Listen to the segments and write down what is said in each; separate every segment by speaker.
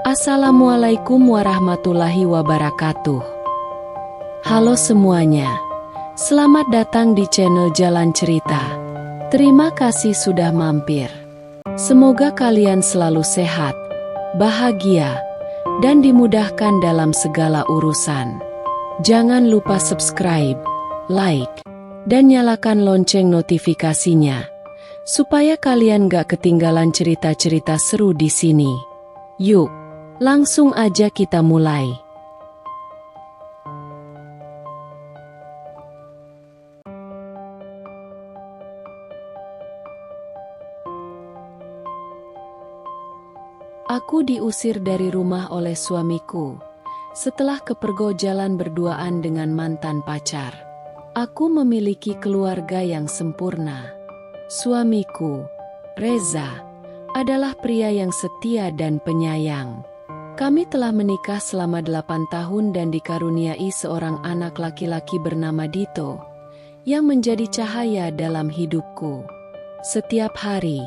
Speaker 1: Assalamualaikum warahmatullahi wabarakatuh. Halo semuanya, selamat datang di channel Jalan Cerita. Terima kasih sudah mampir. Semoga kalian selalu sehat, bahagia, dan dimudahkan dalam segala urusan. Jangan lupa subscribe, like, dan nyalakan lonceng notifikasinya, supaya kalian gak ketinggalan cerita-cerita seru di sini. Yuk, langsung aja kita mulai. Aku diusir dari rumah oleh suamiku setelah kepergok jalan berduaan dengan mantan pacar. Aku memiliki keluarga yang sempurna. Suamiku, Reza, adalah pria yang setia dan penyayang. Kami telah menikah selama 8 tahun dan dikaruniai seorang anak laki-laki bernama Dito, yang menjadi cahaya dalam hidupku. Setiap hari,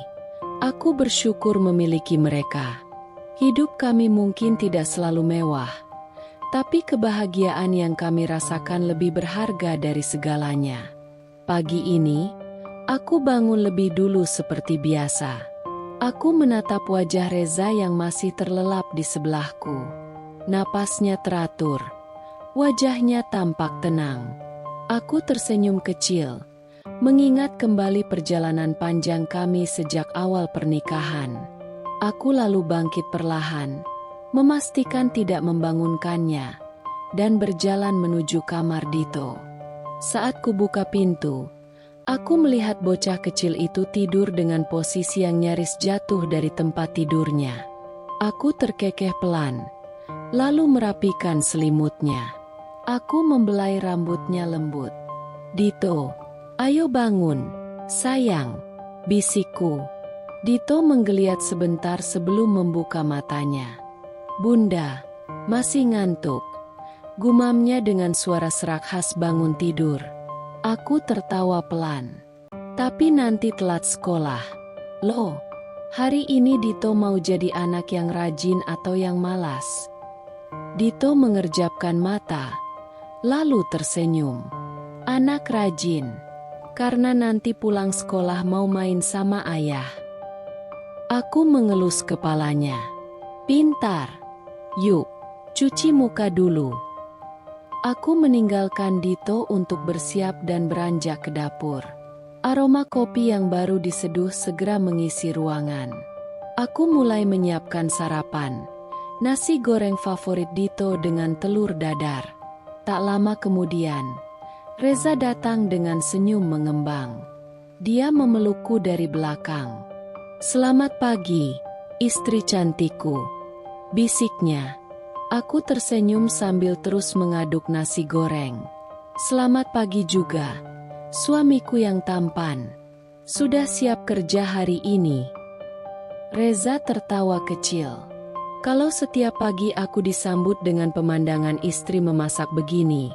Speaker 1: aku bersyukur memiliki mereka. Hidup kami mungkin tidak selalu mewah, tapi kebahagiaan yang kami rasakan lebih berharga dari segalanya. Pagi ini, aku bangun lebih dulu seperti biasa. Aku menatap wajah Reza yang masih terlelap di sebelahku. Napasnya teratur, wajahnya tampak tenang. Aku tersenyum kecil, mengingat kembali perjalanan panjang kami sejak awal pernikahan. Aku lalu bangkit perlahan, memastikan tidak membangunkannya, dan berjalan menuju kamar Dito. Saat kubuka pintu, aku melihat bocah kecil itu tidur dengan posisi yang nyaris jatuh dari tempat tidurnya. Aku terkekeh pelan, lalu merapikan selimutnya. Aku membelai rambutnya lembut. "Dito, ayo bangun, sayang," bisikku. Dito menggeliat sebentar sebelum membuka matanya. "Bunda, masih ngantuk," gumamnya dengan suara serak khas bangun tidur. Aku tertawa pelan. "Tapi nanti telat sekolah." "Loh, hari ini Dito mau jadi anak yang rajin atau yang malas?" Dito mengerjapkan mata, lalu tersenyum. "Anak rajin, karena nanti pulang sekolah mau main sama ayah." Aku mengelus kepalanya. "Pintar. Yuk, cuci muka dulu." Aku meninggalkan Dito untuk bersiap dan beranjak ke dapur. Aroma kopi yang baru diseduh segera mengisi ruangan. Aku mulai menyiapkan sarapan. Nasi goreng favorit Dito dengan telur dadar. Tak lama kemudian, Reza datang dengan senyum mengembang. Dia memelukku dari belakang. "Selamat pagi, istri cantikku," bisiknya. Aku tersenyum sambil terus mengaduk nasi goreng. "Selamat pagi juga, suamiku yang tampan. Sudah siap kerja hari ini?" Reza tertawa kecil. Kalau setiap pagi aku disambut dengan pemandangan istri memasak begini,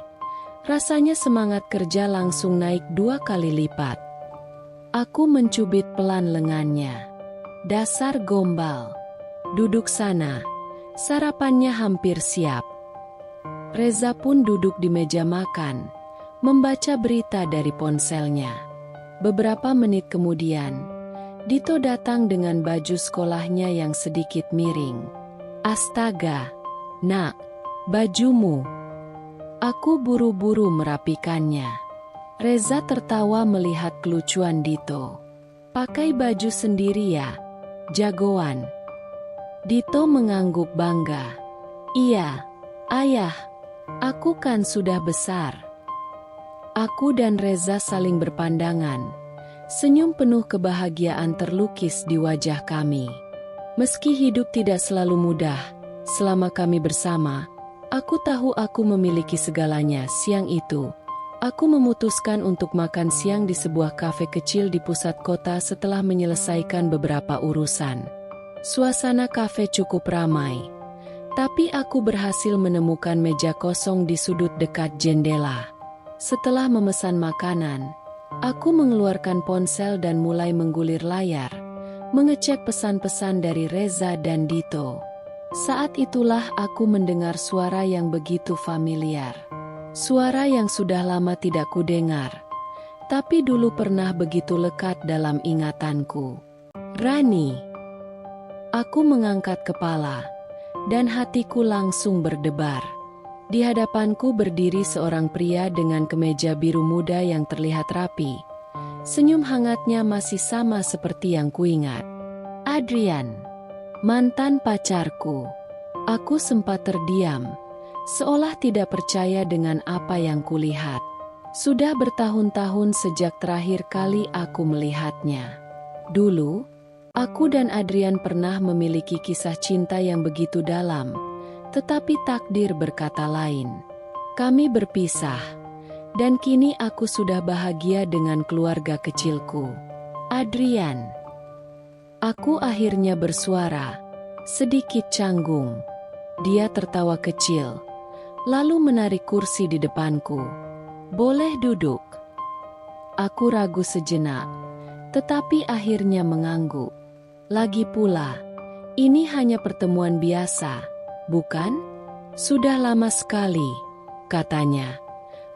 Speaker 1: rasanya semangat kerja langsung naik 2 kali lipat. Aku mencubit pelan lengannya. "Dasar gombal. Duduk sana. Sarapannya hampir siap." Reza pun duduk di meja makan, membaca berita dari ponselnya. Beberapa menit kemudian, Dito datang dengan baju sekolahnya yang sedikit miring. "Astaga, nak, bajumu." Aku buru-buru merapikannya. Reza tertawa melihat kelucuan Dito. "Pakai baju sendiri ya, jagoan." Dito mengangguk bangga. "Iya, ayah, aku kan sudah besar." Aku dan Reza saling berpandangan. Senyum penuh kebahagiaan terlukis di wajah kami. Meski hidup tidak selalu mudah, selama kami bersama, aku tahu aku memiliki segalanya. Siang itu, aku memutuskan untuk makan siang di sebuah kafe kecil di pusat kota setelah menyelesaikan beberapa urusan. Suasana kafe cukup ramai, tapi aku berhasil menemukan meja kosong di sudut dekat jendela. Setelah memesan makanan, aku mengeluarkan ponsel dan mulai menggulir layar, mengecek pesan-pesan dari Reza dan Dito. Saat itulah aku mendengar suara yang begitu familiar. Suara yang sudah lama tidak kudengar, tapi dulu pernah begitu lekat dalam ingatanku. Rani. Aku mengangkat kepala, dan hatiku langsung berdebar. Di hadapanku berdiri seorang pria dengan kemeja biru muda yang terlihat rapi. Senyum hangatnya masih sama seperti yang kuingat. Adrian, mantan pacarku. Aku sempat terdiam, seolah tidak percaya dengan apa yang kulihat. Sudah bertahun-tahun sejak terakhir kali aku melihatnya. Dulu, aku dan Adrian pernah memiliki kisah cinta yang begitu dalam, tetapi takdir berkata lain. Kami berpisah, dan kini aku sudah bahagia dengan keluarga kecilku. Adrian. Aku akhirnya bersuara, sedikit canggung. Dia tertawa kecil, lalu menarik kursi di depanku. Boleh duduk. Aku ragu sejenak, tetapi akhirnya mengangguk. Lagi pula, ini hanya pertemuan biasa, bukan? Sudah lama sekali, katanya.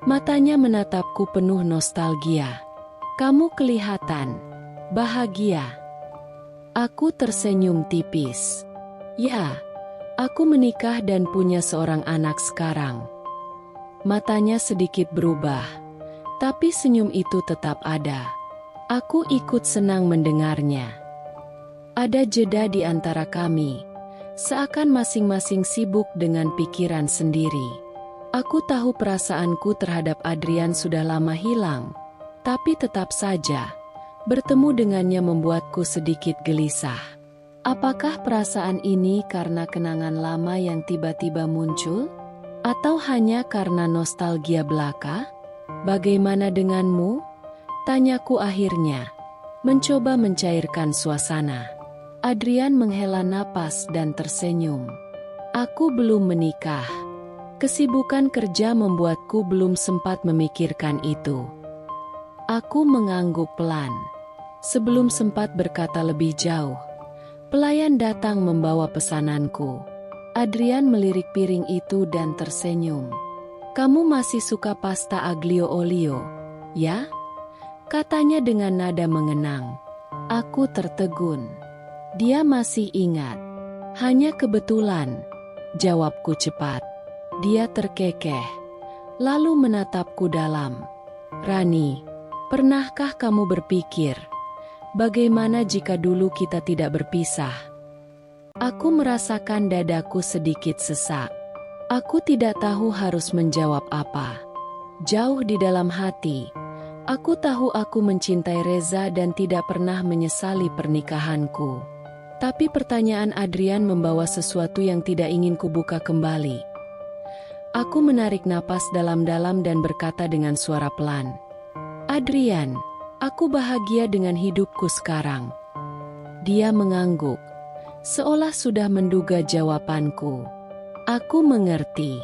Speaker 1: Matanya menatapku penuh nostalgia. Kamu kelihatan bahagia. Aku tersenyum tipis. Ya, aku menikah dan punya seorang anak sekarang. Matanya sedikit berubah, tapi senyum itu tetap ada. Aku ikut senang mendengarnya. Ada jeda di antara kami, seakan masing-masing sibuk dengan pikiran sendiri. Aku tahu perasaanku terhadap Adrian sudah lama hilang, tapi tetap saja, bertemu dengannya membuatku sedikit gelisah. Apakah perasaan ini karena kenangan lama yang tiba-tiba muncul? Atau hanya karena nostalgia belaka? Bagaimana denganmu? Tanyaku akhirnya, mencoba mencairkan suasana. Adrian menghela napas dan tersenyum. Aku belum menikah. Kesibukan kerja membuatku belum sempat memikirkan itu. Aku mengangguk pelan. Sebelum sempat berkata lebih jauh, pelayan datang membawa pesananku. Adrian melirik piring itu dan tersenyum. Kamu masih suka pasta aglio olio, ya? Katanya dengan nada mengenang. Aku tertegun. Dia masih ingat. Hanya kebetulan, jawabku cepat. Dia terkekeh, lalu menatapku dalam. Rani, pernahkah kamu berpikir, bagaimana jika dulu kita tidak berpisah? Aku merasakan dadaku sedikit sesak. Aku tidak tahu harus menjawab apa. Jauh di dalam hati, aku tahu aku mencintai Reza dan tidak pernah menyesali pernikahanku. Tapi pertanyaan Adrian membawa sesuatu yang tidak ingin kubuka kembali. Aku menarik napas dalam-dalam dan berkata dengan suara pelan. Adrian, aku bahagia dengan hidupku sekarang. Dia mengangguk, seolah sudah menduga jawabanku. Aku mengerti.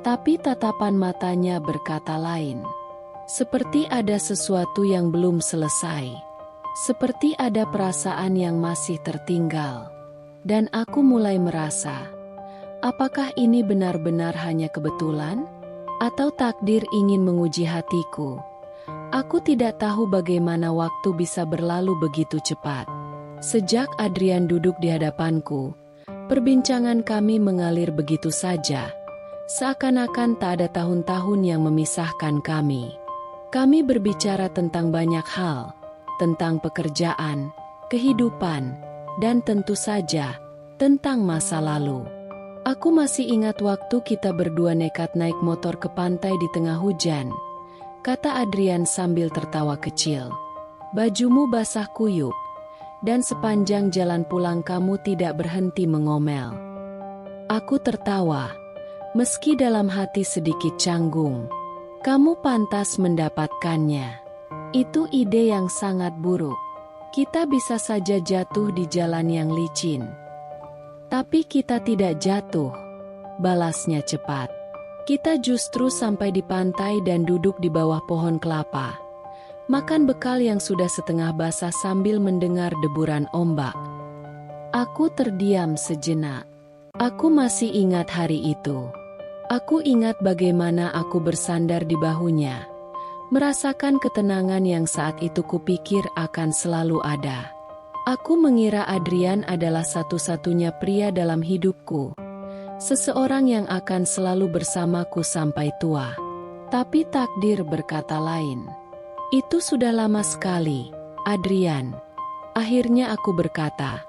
Speaker 1: Tapi tatapan matanya berkata lain. Seperti ada sesuatu yang belum selesai. Seperti ada perasaan yang masih tertinggal. Dan aku mulai merasa, apakah ini benar-benar hanya kebetulan? Atau takdir ingin menguji hatiku? Aku tidak tahu bagaimana waktu bisa berlalu begitu cepat. Sejak Adrian duduk di hadapanku, perbincangan kami mengalir begitu saja, seakan-akan tak ada tahun-tahun yang memisahkan kami. Kami berbicara tentang banyak hal, tentang pekerjaan, kehidupan, dan tentu saja, tentang masa lalu. Aku masih ingat waktu kita berdua nekat naik motor ke pantai di tengah hujan, kata Adrian sambil tertawa kecil. Bajumu basah kuyup. Dan sepanjang jalan pulang kamu tidak berhenti mengomel. Aku tertawa, meski dalam hati sedikit canggung. Kamu pantas mendapatkannya. Itu ide yang sangat buruk. Kita bisa saja jatuh di jalan yang licin. Tapi kita tidak jatuh, balasnya cepat. Kita justru sampai di pantai dan duduk di bawah pohon kelapa. Makan bekal yang sudah setengah basah sambil mendengar deburan ombak. Aku terdiam sejenak. Aku masih ingat hari itu. Aku ingat bagaimana aku bersandar di bahunya, merasakan ketenangan yang saat itu kupikir akan selalu ada. Aku mengira Adrian adalah satu-satunya pria dalam hidupku, seseorang yang akan selalu bersamaku sampai tua. Tapi takdir berkata lain. Itu sudah lama sekali, Adrian. Akhirnya aku berkata,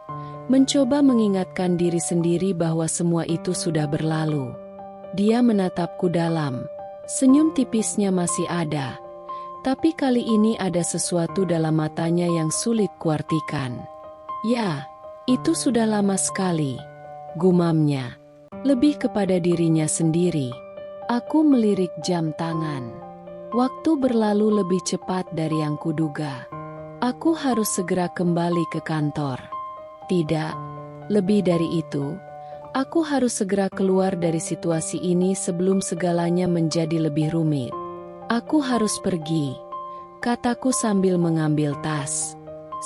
Speaker 1: mencoba mengingatkan diri sendiri bahwa semua itu sudah berlalu. Dia menatapku dalam. Senyum tipisnya masih ada. Tapi kali ini ada sesuatu dalam matanya yang sulit kuartikan. Ya, itu sudah lama sekali, gumamnya. Lebih kepada dirinya sendiri. Aku melirik jam tangan. Waktu berlalu lebih cepat dari yang kuduga. Aku harus segera kembali ke kantor. Tidak, lebih dari itu, aku harus segera keluar dari situasi ini sebelum segalanya menjadi lebih rumit. Aku harus pergi, kataku sambil mengambil tas.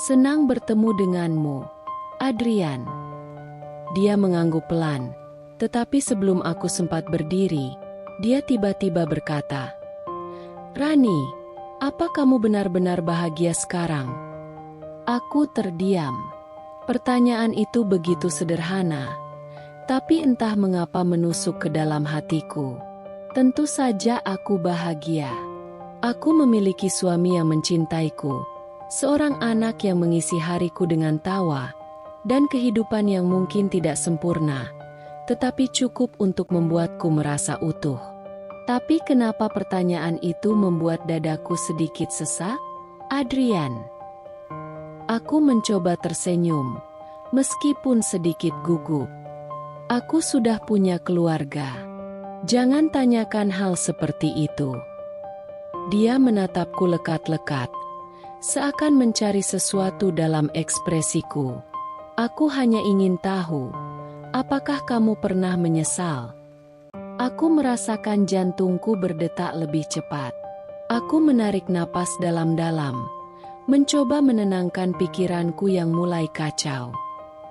Speaker 1: Senang bertemu denganmu, Adrian. Dia mengangguk pelan, tetapi sebelum aku sempat berdiri, dia tiba-tiba berkata, "Rani, apa kamu benar-benar bahagia sekarang?" Aku terdiam. Pertanyaan itu begitu sederhana, tapi entah mengapa menusuk ke dalam hatiku. Tentu saja aku bahagia. Aku memiliki suami yang mencintaiku, seorang anak yang mengisi hariku dengan tawa, dan kehidupan yang mungkin tidak sempurna, tetapi cukup untuk membuatku merasa utuh. Tapi kenapa pertanyaan itu membuat dadaku sedikit sesak? Adrian. Aku mencoba tersenyum, meskipun sedikit gugup. Aku sudah punya keluarga. Jangan tanyakan hal seperti itu. Dia menatapku lekat-lekat, seakan mencari sesuatu dalam ekspresiku. Aku hanya ingin tahu, apakah kamu pernah menyesal? Aku merasakan jantungku berdetak lebih cepat. Aku menarik napas dalam-dalam, mencoba menenangkan pikiranku yang mulai kacau.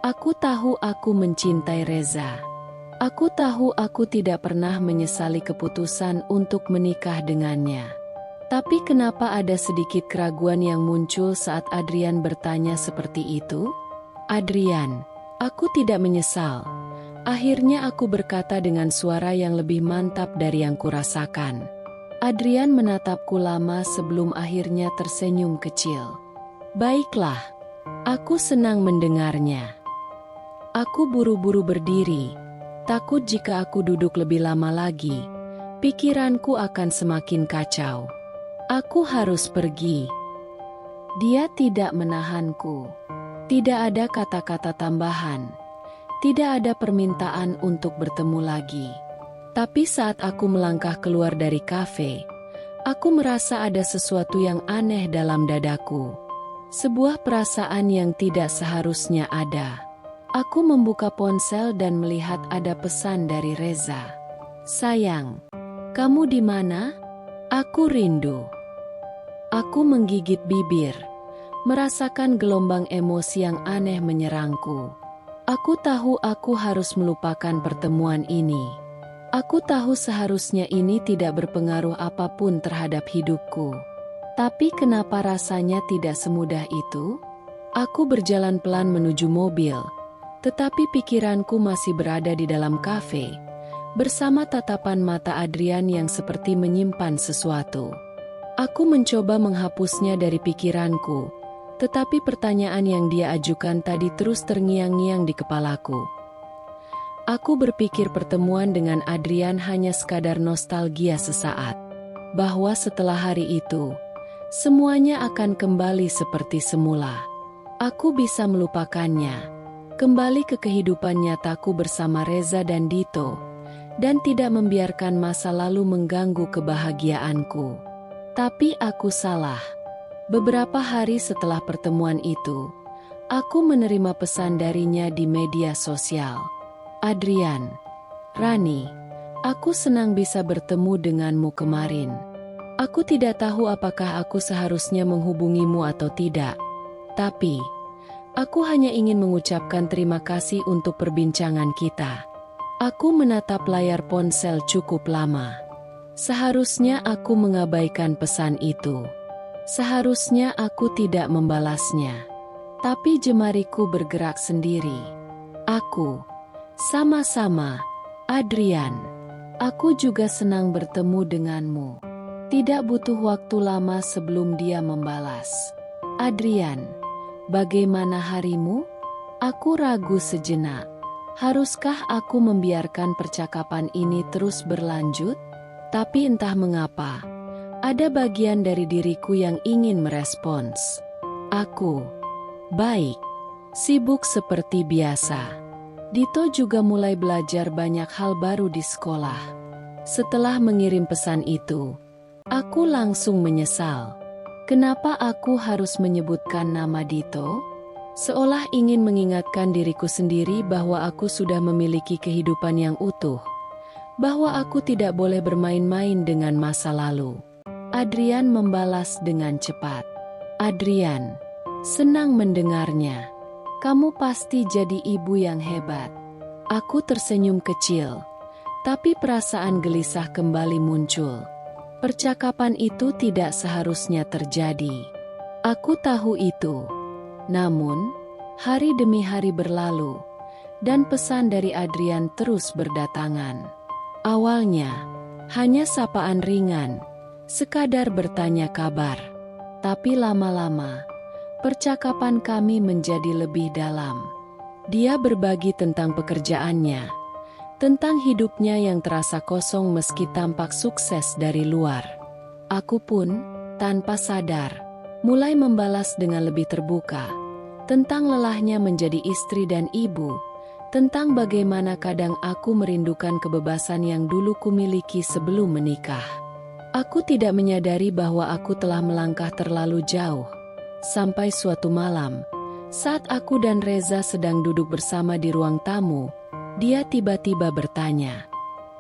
Speaker 1: Aku tahu aku mencintai Reza. Aku tahu aku tidak pernah menyesali keputusan untuk menikah dengannya. Tapi kenapa ada sedikit keraguan yang muncul saat Adrian bertanya seperti itu? Adrian, aku tidak menyesal. Akhirnya aku berkata dengan suara yang lebih mantap dari yang kurasakan. Adrian menatapku lama sebelum akhirnya tersenyum kecil. Baiklah, aku senang mendengarnya. Aku buru-buru berdiri, takut jika aku duduk lebih lama lagi, pikiranku akan semakin kacau. Aku harus pergi. Dia tidak menahanku. Tidak ada kata-kata tambahan. Tidak ada permintaan untuk bertemu lagi. Tapi saat aku melangkah keluar dari kafe, aku merasa ada sesuatu yang aneh dalam dadaku. Sebuah perasaan yang tidak seharusnya ada. Aku membuka ponsel dan melihat ada pesan dari Reza. "Sayang, kamu di mana? Aku rindu." Aku menggigit bibir, merasakan gelombang emosi yang aneh menyerangku. Aku tahu aku harus melupakan pertemuan ini. Aku tahu seharusnya ini tidak berpengaruh apapun terhadap hidupku. Tapi kenapa rasanya tidak semudah itu? Aku berjalan pelan menuju mobil, tetapi pikiranku masih berada di dalam kafe, bersama tatapan mata Adrian yang seperti menyimpan sesuatu. Aku mencoba menghapusnya dari pikiranku, tetapi pertanyaan yang dia ajukan tadi terus terngiang-ngiang di kepalaku. Aku berpikir pertemuan dengan Adrian hanya sekadar nostalgia sesaat, bahwa setelah hari itu, semuanya akan kembali seperti semula. Aku bisa melupakannya, kembali ke kehidupan nyataku bersama Reza dan Dito, dan tidak membiarkan masa lalu mengganggu kebahagiaanku. Tapi aku salah. Beberapa hari setelah pertemuan itu, aku menerima pesan darinya di media sosial. "Adrian, Rani, aku senang bisa bertemu denganmu kemarin. Aku tidak tahu apakah aku seharusnya menghubungimu atau tidak. Tapi, aku hanya ingin mengucapkan terima kasih untuk perbincangan kita. Aku menatap layar ponsel cukup lama. Seharusnya aku mengabaikan pesan itu. Seharusnya aku tidak membalasnya. Tapi jemariku bergerak sendiri. Aku, sama-sama, Adrian. Aku juga senang bertemu denganmu. Tidak butuh waktu lama sebelum dia membalas. Adrian, bagaimana harimu? Aku ragu sejenak. Haruskah aku membiarkan percakapan ini terus berlanjut? Tapi entah mengapa, ada bagian dari diriku yang ingin merespons. Aku, baik, sibuk seperti biasa. Dito juga mulai belajar banyak hal baru di sekolah. Setelah mengirim pesan itu, aku langsung menyesal. Kenapa aku harus menyebutkan nama Dito? Seolah ingin mengingatkan diriku sendiri bahwa aku sudah memiliki kehidupan yang utuh. Bahwa aku tidak boleh bermain-main dengan masa lalu. Adrian membalas dengan cepat. Adrian, senang mendengarnya. Kamu pasti jadi ibu yang hebat. Aku tersenyum kecil. Tapi perasaan gelisah kembali muncul. Percakapan itu tidak seharusnya terjadi. Aku tahu itu. Namun, hari demi hari berlalu, dan pesan dari Adrian terus berdatangan. Awalnya, hanya sapaan ringan, sekadar bertanya kabar. Tapi lama-lama, percakapan kami menjadi lebih dalam. Dia berbagi tentang pekerjaannya, tentang hidupnya yang terasa kosong meski tampak sukses dari luar. Aku pun, tanpa sadar, mulai membalas dengan lebih terbuka, tentang lelahnya menjadi istri dan ibu, tentang bagaimana kadang aku merindukan kebebasan yang dulu kumiliki sebelum menikah. Aku tidak menyadari bahwa aku telah melangkah terlalu jauh. Sampai suatu malam, saat aku dan Reza sedang duduk bersama di ruang tamu, dia tiba-tiba bertanya,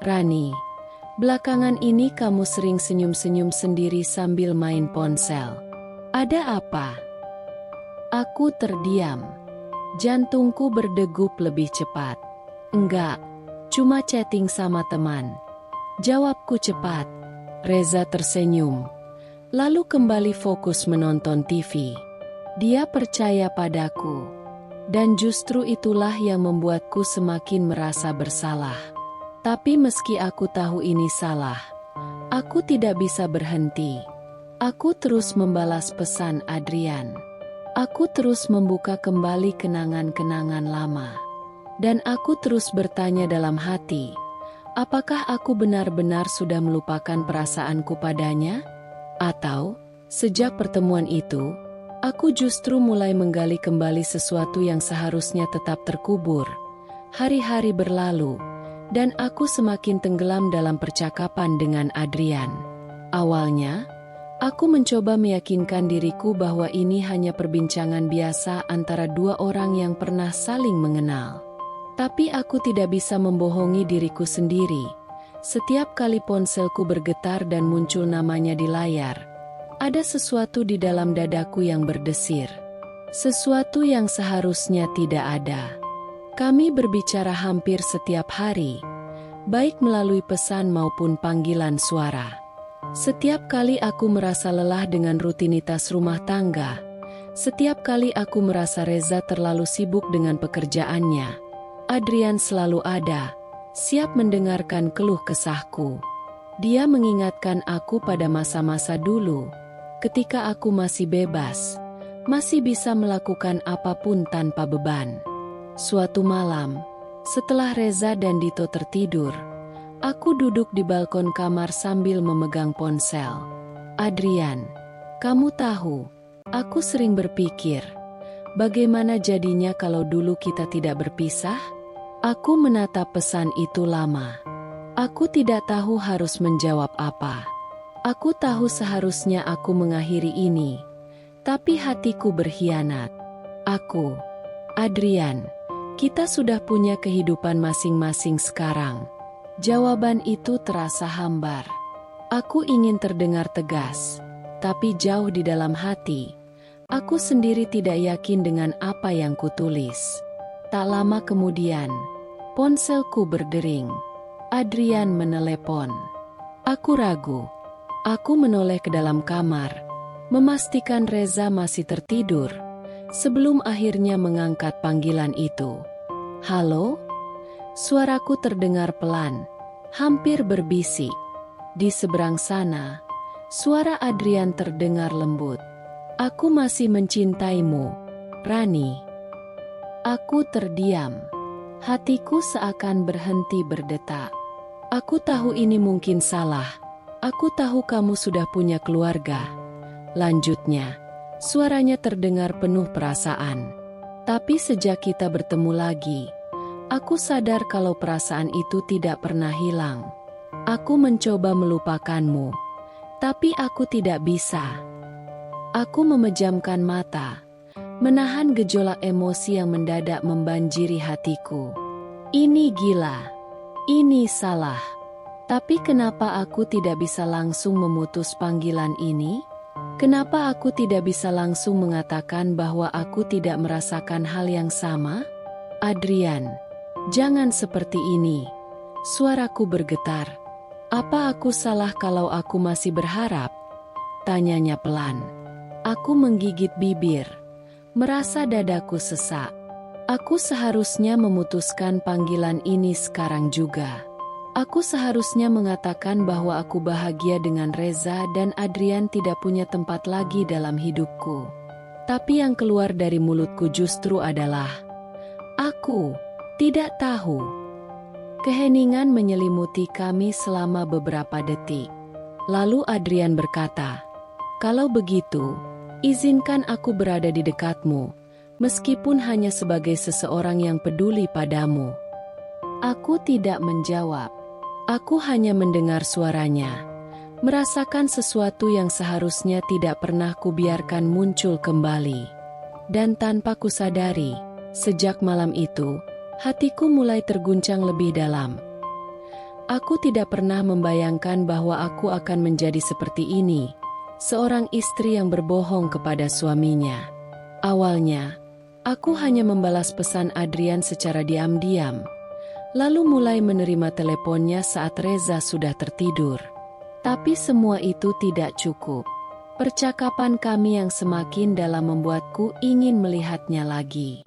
Speaker 1: "Rani, belakangan ini kamu sering senyum-senyum sendiri sambil main ponsel. Ada apa?" Aku terdiam. Jantungku berdegup lebih cepat. "Enggak, cuma chatting sama teman." Jawabku cepat. Reza tersenyum, lalu kembali fokus menonton TV. Dia percaya padaku, dan justru itulah yang membuatku semakin merasa bersalah. Tapi meski aku tahu ini salah, aku tidak bisa berhenti. Aku terus membalas pesan Adrian. Aku terus membuka kembali kenangan-kenangan lama. Dan aku terus bertanya dalam hati, apakah aku benar-benar sudah melupakan perasaanku padanya? Atau, sejak pertemuan itu, aku justru mulai menggali kembali sesuatu yang seharusnya tetap terkubur. Hari-hari berlalu, dan aku semakin tenggelam dalam percakapan dengan Adrian. Awalnya, aku mencoba meyakinkan diriku bahwa ini hanya perbincangan biasa antara dua orang yang pernah saling mengenal. Tapi aku tidak bisa membohongi diriku sendiri. Setiap kali ponselku bergetar dan muncul namanya di layar, ada sesuatu di dalam dadaku yang berdesir. Sesuatu yang seharusnya tidak ada. Kami berbicara hampir setiap hari, baik melalui pesan maupun panggilan suara. Setiap kali aku merasa lelah dengan rutinitas rumah tangga, setiap kali aku merasa Reza terlalu sibuk dengan pekerjaannya, Adrian selalu ada, siap mendengarkan keluh kesahku. Dia mengingatkan aku pada masa-masa dulu, ketika aku masih bebas, masih bisa melakukan apapun tanpa beban. Suatu malam, setelah Reza dan Dito tertidur, aku duduk di balkon kamar sambil memegang ponsel. "Adrian, kamu tahu, aku sering berpikir, bagaimana jadinya kalau dulu kita tidak berpisah?" Aku menatap pesan itu lama. Aku tidak tahu harus menjawab apa. Aku tahu seharusnya aku mengakhiri ini, tapi hatiku berkhianat. Aku, Adrian, kita sudah punya kehidupan masing-masing sekarang. Jawaban itu terasa hambar. Aku ingin terdengar tegas, tapi jauh di dalam hati, aku sendiri tidak yakin dengan apa yang kutulis. Tak lama kemudian, Ponselku berdering. Adrian menelepon. Aku ragu. Aku menoleh ke dalam kamar, memastikan Reza masih tertidur, sebelum akhirnya mengangkat panggilan itu. Halo? Suaraku terdengar pelan, hampir berbisik. Di seberang sana, suara Adrian terdengar lembut. Aku masih mencintaimu, Rani. Aku terdiam. Hatiku seakan berhenti berdetak. Aku tahu ini mungkin salah. Aku tahu kamu sudah punya keluarga. Lanjutnya, suaranya terdengar penuh perasaan. Tapi sejak kita bertemu lagi, aku sadar kalau perasaan itu tidak pernah hilang. Aku mencoba melupakanmu, tapi aku tidak bisa. Aku memejamkan mata, menahan gejolak emosi yang mendadak membanjiri hatiku. Ini gila. Ini salah. Tapi kenapa aku tidak bisa langsung memutus panggilan ini? Kenapa aku tidak bisa langsung mengatakan bahwa aku tidak merasakan hal yang sama? Adrian, jangan seperti ini. Suaraku bergetar. Apa aku salah kalau aku masih berharap? Tanyanya pelan. Aku menggigit bibir, merasa dadaku sesak. Aku seharusnya memutuskan panggilan ini sekarang juga. Aku seharusnya mengatakan bahwa aku bahagia dengan Reza dan Adrian tidak punya tempat lagi dalam hidupku. Tapi yang keluar dari mulutku justru adalah, aku tidak tahu. Keheningan menyelimuti kami selama beberapa detik. Lalu Adrian berkata, "Kalau begitu, izinkan aku berada di dekatmu, meskipun hanya sebagai seseorang yang peduli padamu." Aku tidak menjawab. Aku hanya mendengar suaranya, merasakan sesuatu yang seharusnya tidak pernah kubiarkan muncul kembali. Dan tanpa kusadari, sejak malam itu, hatiku mulai terguncang lebih dalam. Aku tidak pernah membayangkan bahwa aku akan menjadi seperti ini. Seorang istri yang berbohong kepada suaminya. Awalnya, aku hanya membalas pesan Adrian secara diam-diam, lalu mulai menerima teleponnya saat Reza sudah tertidur. Tapi semua itu tidak cukup. Percakapan kami yang semakin dalam membuatku ingin melihatnya lagi.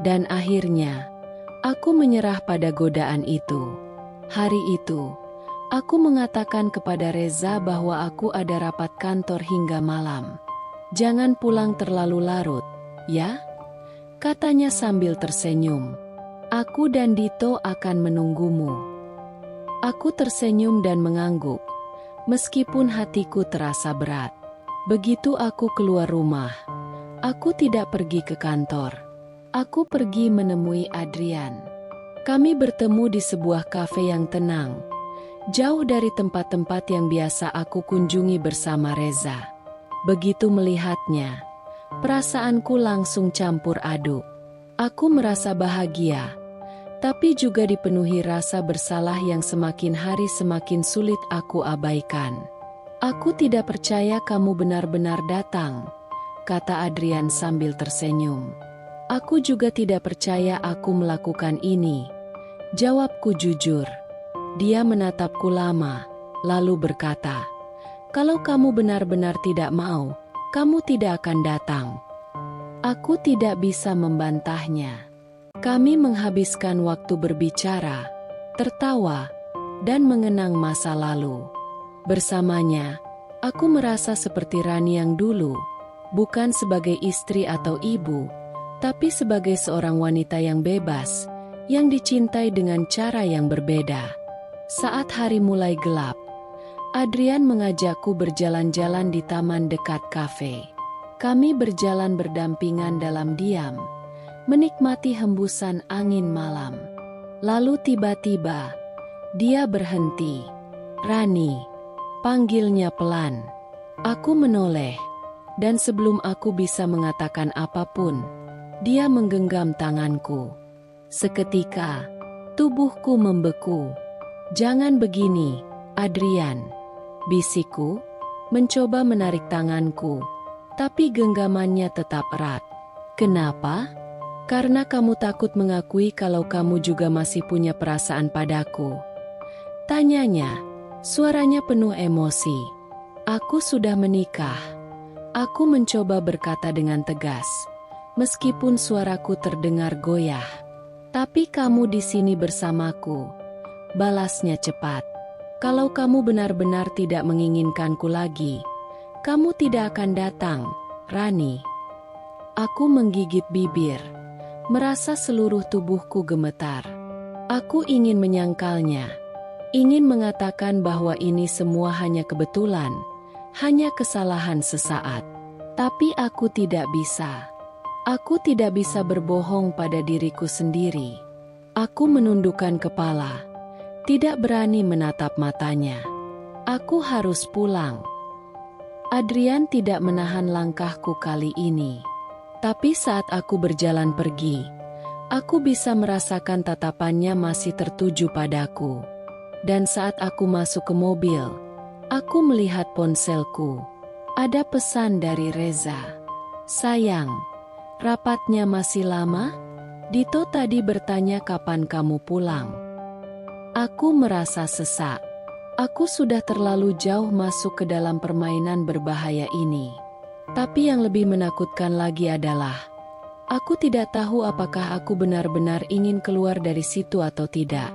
Speaker 1: Dan akhirnya, aku menyerah pada godaan itu. Hari itu, aku mengatakan kepada Reza bahwa aku ada rapat kantor hingga malam. "Jangan pulang terlalu larut, ya?" katanya sambil tersenyum. "Aku dan Dito akan menunggumu." Aku tersenyum dan mengangguk, meskipun hatiku terasa berat. Begitu aku keluar rumah, aku tidak pergi ke kantor. Aku pergi menemui Adrian. Kami bertemu di sebuah kafe yang tenang, jauh dari tempat-tempat yang biasa aku kunjungi bersama Reza. Begitu melihatnya, perasaanku langsung campur aduk. Aku merasa bahagia, tapi juga dipenuhi rasa bersalah yang semakin hari semakin sulit aku abaikan. "Aku tidak percaya kamu benar-benar datang," kata Adrian sambil tersenyum. "Aku juga tidak percaya aku melakukan ini," jawabku jujur. Dia menatapku lama, lalu berkata, "Kalau kamu benar-benar tidak mau, kamu tidak akan datang." Aku tidak bisa membantahnya. Kami menghabiskan waktu berbicara, tertawa, dan mengenang masa lalu. Bersamanya, aku merasa seperti Rani yang dulu, bukan sebagai istri atau ibu, tapi sebagai seorang wanita yang bebas, yang dicintai dengan cara yang berbeda. Saat hari mulai gelap, Adrian mengajakku berjalan-jalan di taman dekat kafe. Kami berjalan berdampingan dalam diam, menikmati hembusan angin malam. Lalu tiba-tiba, dia berhenti. "Rani," panggilnya pelan. Aku menoleh, dan sebelum aku bisa mengatakan apapun, dia menggenggam tanganku. Seketika, tubuhku membeku. "Jangan begini, Adrian," bisikku, mencoba menarik tanganku, tapi genggamannya tetap erat. "Kenapa?" Karena kamu takut mengakui kalau kamu juga masih punya perasaan padaku. Tanyanya, suaranya penuh emosi. Aku sudah menikah. Aku mencoba berkata dengan tegas, meskipun suaraku terdengar goyah. Tapi kamu di sini bersamaku. Balasnya cepat. Kalau kamu benar-benar tidak menginginkanku lagi, kamu tidak akan datang, Rani. Aku menggigit bibir, merasa seluruh tubuhku gemetar. Aku ingin menyangkalnya, ingin mengatakan bahwa ini semua hanya kebetulan, hanya kesalahan sesaat. Tapi aku tidak bisa. Aku tidak bisa berbohong pada diriku sendiri. Aku menundukkan kepala, tidak berani menatap matanya. Aku harus pulang. Adrian tidak menahan langkahku kali ini. Tapi saat aku berjalan pergi, aku bisa merasakan tatapannya masih tertuju padaku. Dan saat aku masuk ke mobil, aku melihat ponselku. Ada pesan dari Reza. Sayang, rapatnya masih lama? Dito tadi bertanya kapan kamu pulang. Aku merasa sesak. Aku sudah terlalu jauh masuk ke dalam permainan berbahaya ini. Tapi yang lebih menakutkan lagi adalah, aku tidak tahu apakah aku benar-benar ingin keluar dari situ atau tidak.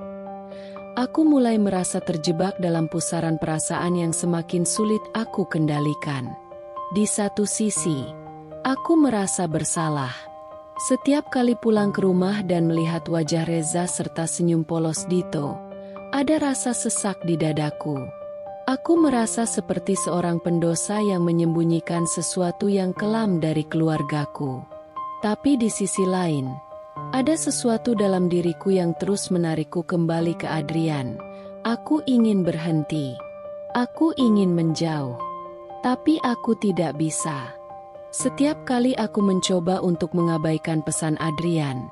Speaker 1: Aku mulai merasa terjebak dalam pusaran perasaan yang semakin sulit aku kendalikan. Di satu sisi, aku merasa bersalah. Setiap kali pulang ke rumah dan melihat wajah Reza serta senyum polos Dito, ada rasa sesak di dadaku. Aku merasa seperti seorang pendosa yang menyembunyikan sesuatu yang kelam dari keluargaku. Tapi di sisi lain, ada sesuatu dalam diriku yang terus menarikku kembali ke Adrian. Aku ingin berhenti. Aku ingin menjauh. Tapi aku tidak bisa. Setiap kali aku mencoba untuk mengabaikan pesan Adrian,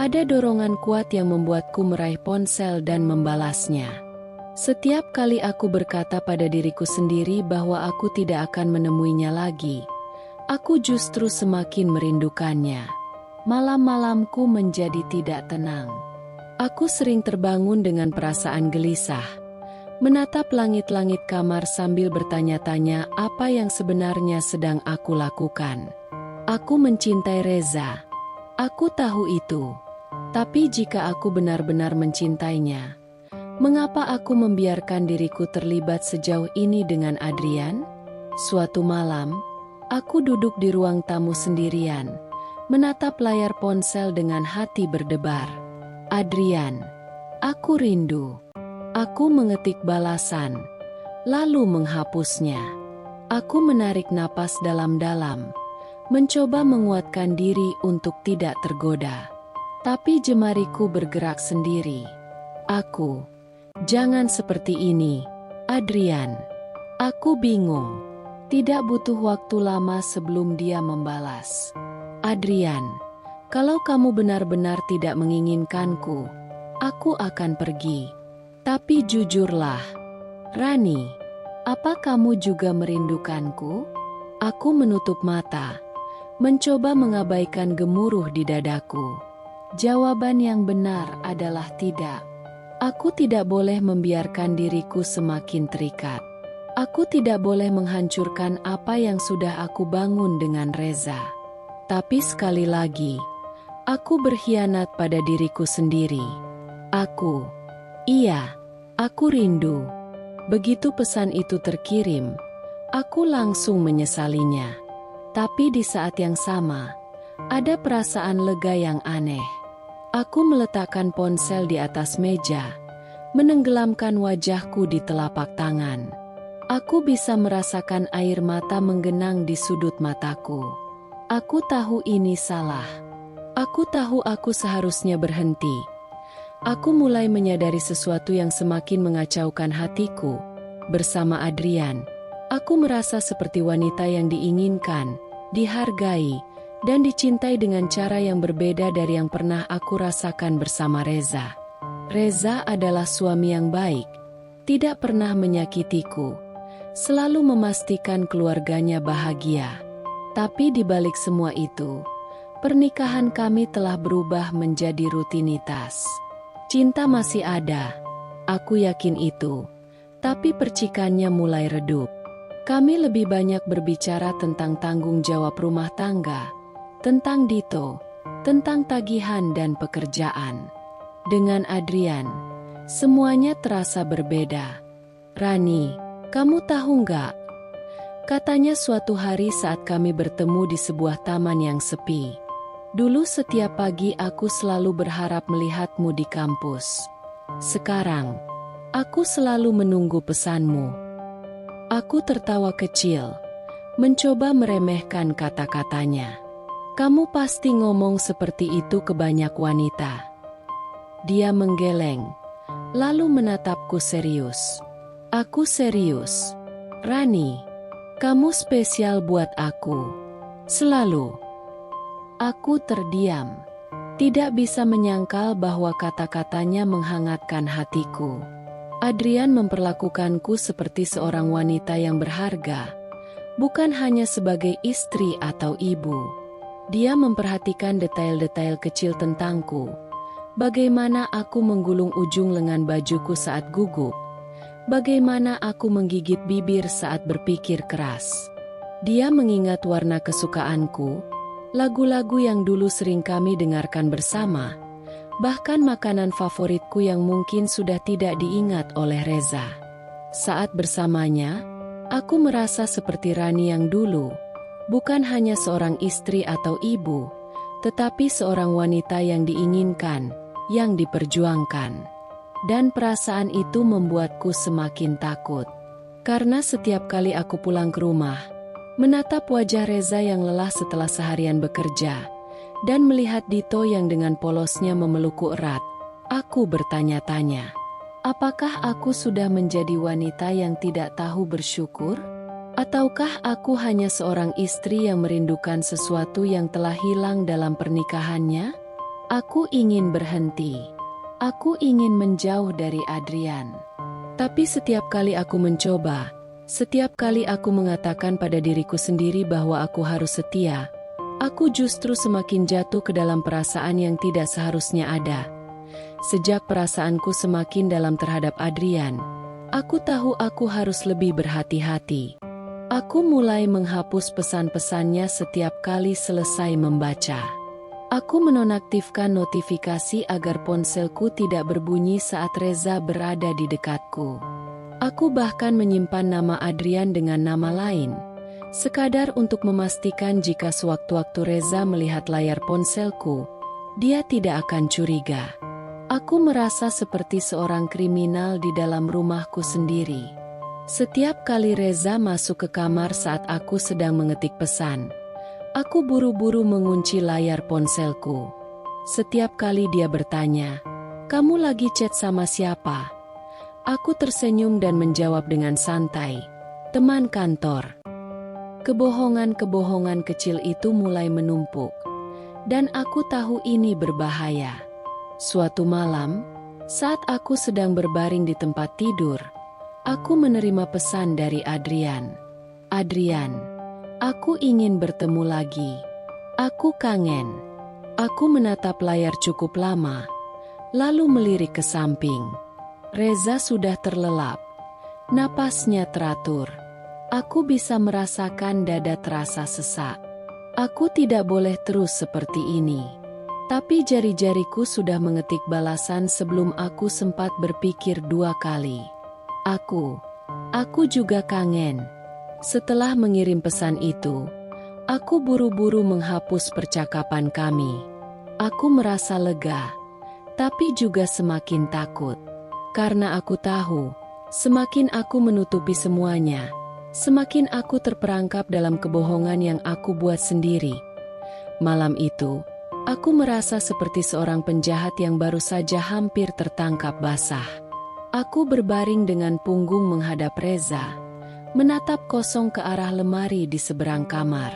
Speaker 1: ada dorongan kuat yang membuatku meraih ponsel dan membalasnya. Setiap kali aku berkata pada diriku sendiri bahwa aku tidak akan menemuinya lagi, aku justru semakin merindukannya. Malam-malamku menjadi tidak tenang. Aku sering terbangun dengan perasaan gelisah, menatap langit-langit kamar sambil bertanya-tanya apa yang sebenarnya sedang aku lakukan. Aku mencintai Reza. Aku tahu itu. Tapi jika aku benar-benar mencintainya, mengapa aku membiarkan diriku terlibat sejauh ini dengan Adrian? Suatu malam, aku duduk di ruang tamu sendirian, menatap layar ponsel dengan hati berdebar. Adrian, aku rindu. Aku mengetik balasan, lalu menghapusnya. Aku menarik napas dalam-dalam, mencoba menguatkan diri untuk tidak tergoda. Tapi jemariku bergerak sendiri. Aku, jangan seperti ini, Adrian. Aku bingung. Tidak butuh waktu lama sebelum dia membalas. Adrian, kalau kamu benar-benar tidak menginginkanku, aku akan pergi. Tapi jujurlah, Rani, apa kamu juga merindukanku? Aku menutup mata, mencoba mengabaikan gemuruh di dadaku. Jawaban yang benar adalah tidak. Aku tidak boleh membiarkan diriku semakin terikat. Aku tidak boleh menghancurkan apa yang sudah aku bangun dengan Reza. Tapi sekali lagi, aku berkhianat pada diriku sendiri. Aku rindu. Begitu pesan itu terkirim, aku langsung menyesalinya. Tapi di saat yang sama, ada perasaan lega yang aneh. Aku meletakkan ponsel di atas meja, menenggelamkan wajahku di telapak tangan. Aku bisa merasakan air mata menggenang di sudut mataku. Aku tahu ini salah. Aku tahu aku seharusnya berhenti. Aku mulai menyadari sesuatu yang semakin mengacaukan hatiku. Bersama Adrian, aku merasa seperti wanita yang diinginkan, dihargai, dan dicintai dengan cara yang berbeda dari yang pernah aku rasakan bersama Reza. Reza adalah suami yang baik, tidak pernah menyakitiku, selalu memastikan keluarganya bahagia. Tapi di balik semua itu, Pernikahan kami telah berubah menjadi rutinitas. Cinta masih ada, aku yakin itu, tapi percikannya mulai redup. Kami lebih banyak berbicara tentang tanggung jawab rumah tangga, tentang Dito, tentang tagihan dan pekerjaan. Dengan Adrian, semuanya terasa berbeda. "Rani, kamu tahu nggak?" katanya suatu hari saat kami bertemu di sebuah taman yang sepi. "Dulu setiap pagi aku selalu berharap melihatmu di kampus. Sekarang, aku selalu menunggu pesanmu." Aku tertawa kecil, mencoba meremehkan kata-katanya. "Kamu pasti ngomong seperti itu ke banyak wanita." Dia menggeleng, lalu menatapku serius. "Aku serius, Rani. Kamu spesial buat aku. Selalu." Aku terdiam, tidak bisa menyangkal bahwa kata-katanya menghangatkan hatiku. Adrian memperlakukanku seperti seorang wanita yang berharga, bukan hanya sebagai istri atau ibu. Dia memperhatikan detail-detail kecil tentangku. Bagaimana aku menggulung ujung lengan bajuku saat gugup. Bagaimana aku menggigit bibir saat berpikir keras. Dia mengingat warna kesukaanku, lagu-lagu yang dulu sering kami dengarkan bersama, bahkan makanan favoritku yang mungkin sudah tidak diingat oleh Reza. Saat bersamanya, aku merasa seperti Rani yang dulu, bukan hanya seorang istri atau ibu, tetapi seorang wanita yang diinginkan, yang diperjuangkan. Dan perasaan itu membuatku semakin takut. Karena setiap kali aku pulang ke rumah, menatap wajah Reza yang lelah setelah seharian bekerja, dan melihat Dito yang dengan polosnya memelukku erat, aku bertanya-tanya, apakah aku sudah menjadi wanita yang tidak tahu bersyukur? Ataukah aku hanya seorang istri yang merindukan sesuatu yang telah hilang dalam pernikahannya? Aku ingin berhenti. Aku ingin menjauh dari Adrian. Tapi setiap kali aku mencoba, setiap kali aku mengatakan pada diriku sendiri bahwa aku harus setia, aku justru semakin jatuh ke dalam perasaan yang tidak seharusnya ada. Sejak perasaanku semakin dalam terhadap Adrian, aku tahu aku harus lebih berhati-hati. Aku mulai menghapus pesan-pesannya setiap kali selesai membaca. Aku menonaktifkan notifikasi agar ponselku tidak berbunyi saat Reza berada di dekatku. Aku bahkan menyimpan nama Adrian dengan nama lain, sekadar untuk memastikan jika sewaktu-waktu Reza melihat layar ponselku, dia tidak akan curiga. Aku merasa seperti seorang kriminal di dalam rumahku sendiri. Setiap kali Reza masuk ke kamar saat aku sedang mengetik pesan, aku buru-buru mengunci layar ponselku. Setiap kali dia bertanya, "Kamu lagi chat sama siapa?" Aku tersenyum dan menjawab dengan santai, "Teman kantor." Kebohongan-kebohongan kecil itu mulai menumpuk, dan aku tahu ini berbahaya. Suatu malam, saat aku sedang berbaring di tempat tidur, aku menerima pesan dari Adrian. "Adrian, aku ingin bertemu lagi. Aku kangen." Aku menatap layar cukup lama, lalu melirik ke samping. Reza sudah terlelap. Napasnya teratur. Aku bisa merasakan dada terasa sesak. Aku tidak boleh terus seperti ini. Tapi jari-jariku sudah mengetik balasan sebelum aku sempat berpikir dua kali. Aku juga kangen." Setelah mengirim pesan itu, aku buru-buru menghapus percakapan kami. Aku merasa lega, tapi juga semakin takut. Karena aku tahu, semakin aku menutupi semuanya, semakin aku terperangkap dalam kebohongan yang aku buat sendiri. Malam itu, aku merasa seperti seorang penjahat yang baru saja hampir tertangkap basah. Aku berbaring dengan punggung menghadap Reza, menatap kosong ke arah lemari di seberang kamar.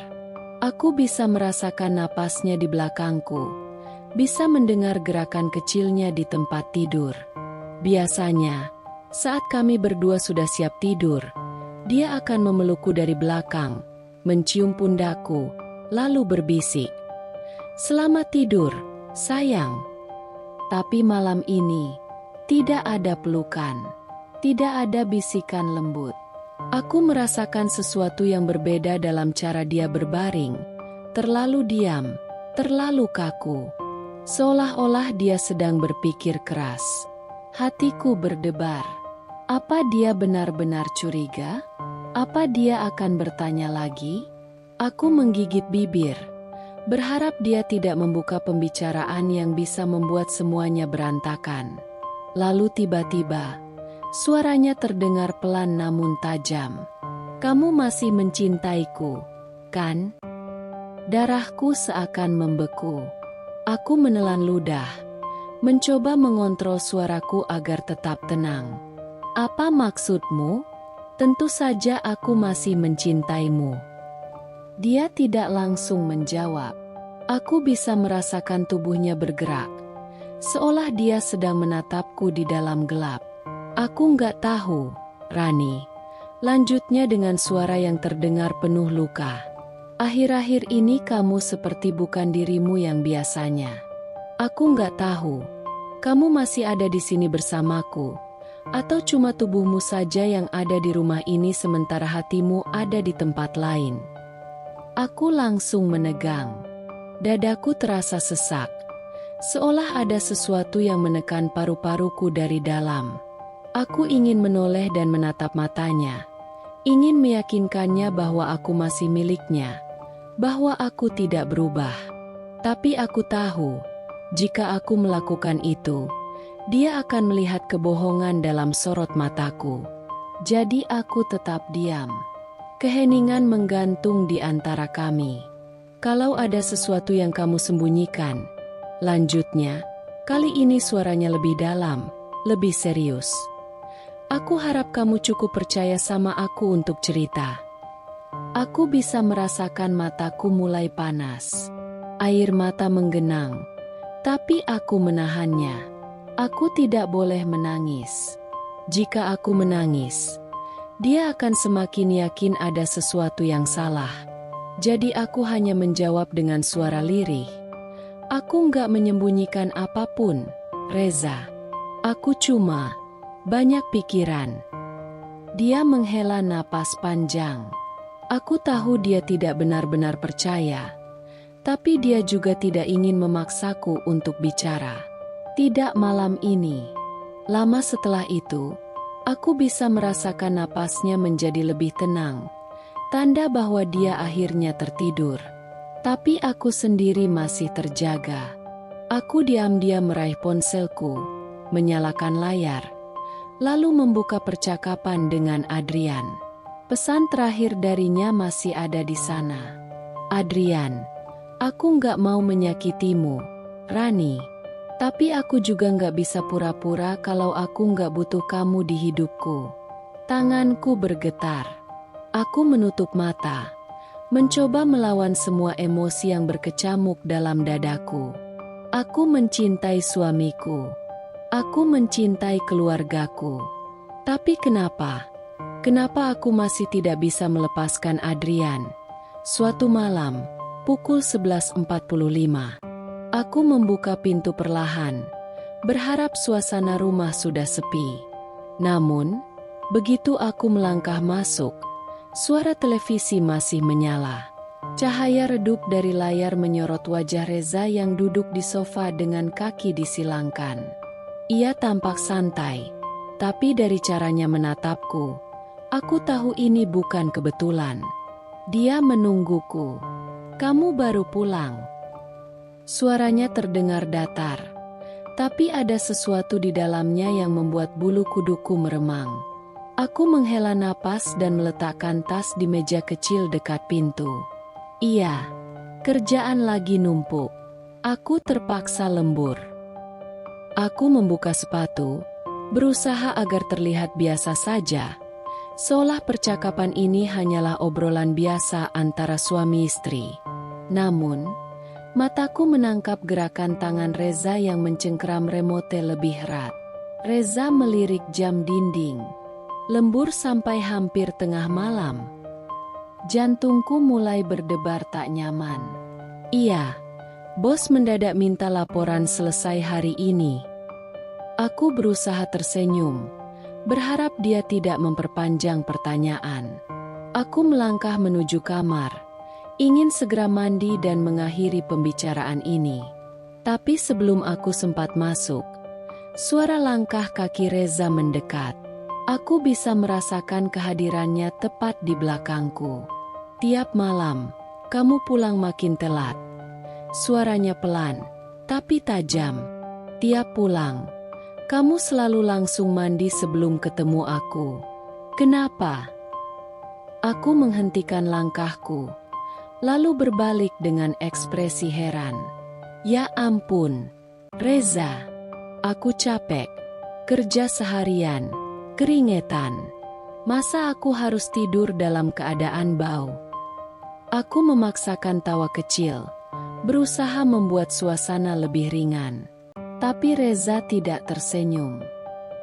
Speaker 1: Aku bisa merasakan napasnya di belakangku, bisa mendengar gerakan kecilnya di tempat tidur. Biasanya, saat kami berdua sudah siap tidur, dia akan memelukku dari belakang, mencium pundakku, lalu berbisik, Selamat tidur, sayang. Tapi malam ini, tidak ada pelukan, tidak ada bisikan lembut. Aku merasakan sesuatu yang berbeda dalam cara dia berbaring. Terlalu diam, terlalu kaku. Seolah-olah dia sedang berpikir keras. Hatiku berdebar. Apa dia benar-benar curiga? Apa dia akan bertanya lagi? Aku menggigit bibir, berharap dia tidak membuka pembicaraan yang bisa membuat semuanya berantakan. Lalu tiba-tiba, suaranya terdengar pelan namun tajam. Kamu masih mencintaiku, kan? Darahku seakan membeku. Aku menelan ludah, mencoba mengontrol suaraku agar tetap tenang. Apa maksudmu? Tentu saja aku masih mencintaimu. Dia tidak langsung menjawab. Aku bisa merasakan tubuhnya bergerak, seolah dia sedang menatapku di dalam gelap. Aku nggak tahu, Rani. Lanjutnya dengan suara yang terdengar penuh luka. Akhir-akhir ini kamu seperti bukan dirimu yang biasanya. Aku nggak tahu, kamu masih ada di sini bersamaku, atau cuma tubuhmu saja yang ada di rumah ini sementara hatimu ada di tempat lain. Aku langsung menegang. Dadaku terasa sesak, seolah ada sesuatu yang menekan paru-paruku dari dalam. Aku ingin menoleh dan menatap matanya, ingin meyakinkannya bahwa aku masih miliknya, bahwa aku tidak berubah. Tapi aku tahu, jika aku melakukan itu, dia akan melihat kebohongan dalam sorot mataku. Jadi aku tetap diam. Keheningan menggantung di antara kami. Kalau ada sesuatu yang kamu sembunyikan, lanjutnya, kali ini suaranya lebih dalam, lebih serius. Aku harap kamu cukup percaya sama aku untuk cerita. Aku bisa merasakan mataku mulai panas. Air mata menggenang, tapi aku menahannya. Aku tidak boleh menangis. Jika aku menangis, dia akan semakin yakin ada sesuatu yang salah. Jadi aku hanya menjawab dengan suara lirih. Aku nggak menyembunyikan apapun, Reza. Aku cuma banyak pikiran. Dia menghela napas panjang. Aku tahu dia tidak benar-benar percaya, tapi dia juga tidak ingin memaksaku untuk bicara. Tidak malam ini. Lama setelah itu, aku bisa merasakan napasnya menjadi lebih tenang. Tanda bahwa dia akhirnya tertidur. Tapi aku sendiri masih terjaga. Aku diam-diam meraih ponselku, menyalakan layar, lalu membuka percakapan dengan Adrian. Pesan terakhir darinya masih ada di sana. Adrian, aku nggak mau menyakitimu, Rani. Tapi aku juga nggak bisa pura-pura kalau aku nggak butuh kamu di hidupku. Tanganku bergetar. Aku menutup mata, mencoba melawan semua emosi yang berkecamuk dalam dadaku. Aku mencintai suamiku. Aku mencintai keluargaku. Tapi kenapa? Kenapa aku masih tidak bisa melepaskan Adrian? Suatu malam, pukul 11.45. Aku membuka pintu perlahan, berharap suasana rumah sudah sepi. Namun, begitu aku melangkah masuk, suara televisi masih menyala. Cahaya redup dari layar menyorot wajah Reza yang duduk di sofa dengan kaki disilangkan. Ia tampak santai, tapi dari caranya menatapku, aku tahu ini bukan kebetulan. Dia menungguku. Kamu baru pulang. Suaranya terdengar datar, tapi ada sesuatu di dalamnya yang membuat bulu kuduku meremang. Aku menghela napas dan meletakkan tas di meja kecil dekat pintu. Iya, kerjaan lagi numpuk. Aku terpaksa lembur. Aku membuka sepatu, berusaha agar terlihat biasa saja, seolah percakapan ini hanyalah obrolan biasa antara suami istri. Namun, mataku menangkap gerakan tangan Reza yang mencengkeram remote lebih erat. Reza melirik jam dinding. Lembur sampai hampir tengah malam. Jantungku mulai berdebar tak nyaman. Iya, Bos mendadak minta laporan selesai hari ini. Aku berusaha tersenyum, berharap dia tidak memperpanjang pertanyaan. Aku melangkah menuju kamar, ingin segera mandi dan mengakhiri pembicaraan ini. Tapi sebelum aku sempat masuk, suara langkah kaki Reza mendekat. Aku bisa merasakan kehadirannya tepat di belakangku. Tiap malam, kamu pulang makin telat. Suaranya pelan, tapi tajam. Tiap pulang, kamu selalu langsung mandi sebelum ketemu aku. Kenapa? Aku menghentikan langkahku, lalu berbalik dengan ekspresi heran. Ya ampun, Reza, aku capek, kerja seharian, keringetan. Masa aku harus tidur dalam keadaan bau? Aku memaksakan tawa kecil, berusaha membuat suasana lebih ringan. Tapi Reza tidak tersenyum.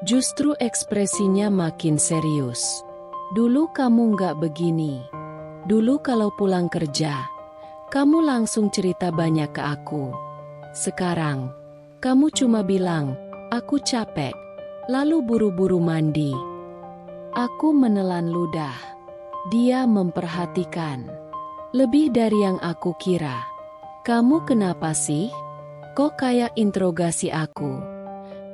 Speaker 1: Justru ekspresinya makin serius. Dulu kamu nggak begini. Dulu kalau pulang kerja, kamu langsung cerita banyak ke aku. Sekarang, kamu cuma bilang, aku capek, lalu buru-buru mandi. Aku menelan ludah. Dia memperhatikan. Lebih dari yang aku kira. Kamu kenapa sih? Kok kayak interogasi aku?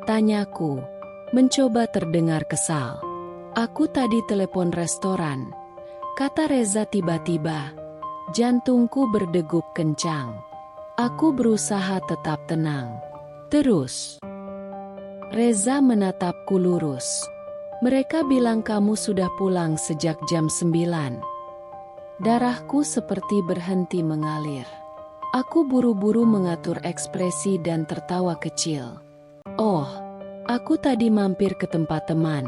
Speaker 1: Tanyaku, mencoba terdengar kesal. Aku tadi telepon restoran, kata Reza tiba-tiba. Jantungku berdegup kencang. Aku berusaha tetap tenang. Terus, Reza menatapku lurus. Mereka bilang kamu sudah pulang sejak jam 9. Darahku seperti berhenti mengalir. Aku buru-buru mengatur ekspresi dan tertawa kecil. Oh, aku tadi mampir ke tempat teman.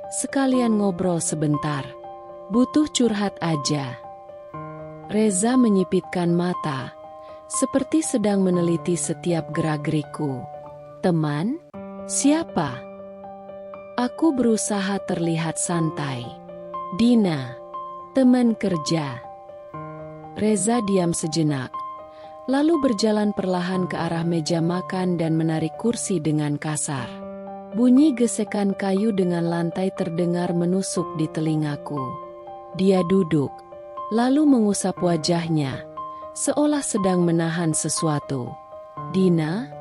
Speaker 1: Sekalian ngobrol sebentar. Butuh curhat aja. Reza menyipitkan mata, seperti sedang meneliti setiap gerak-gerikku. Teman? Siapa? Aku berusaha terlihat santai. Dina, teman kerja. Reza diam sejenak, lalu berjalan perlahan ke arah meja makan dan menarik kursi dengan kasar. Bunyi gesekan kayu dengan lantai terdengar menusuk di telingaku. Dia duduk, lalu mengusap wajahnya, seolah sedang menahan sesuatu. Dina?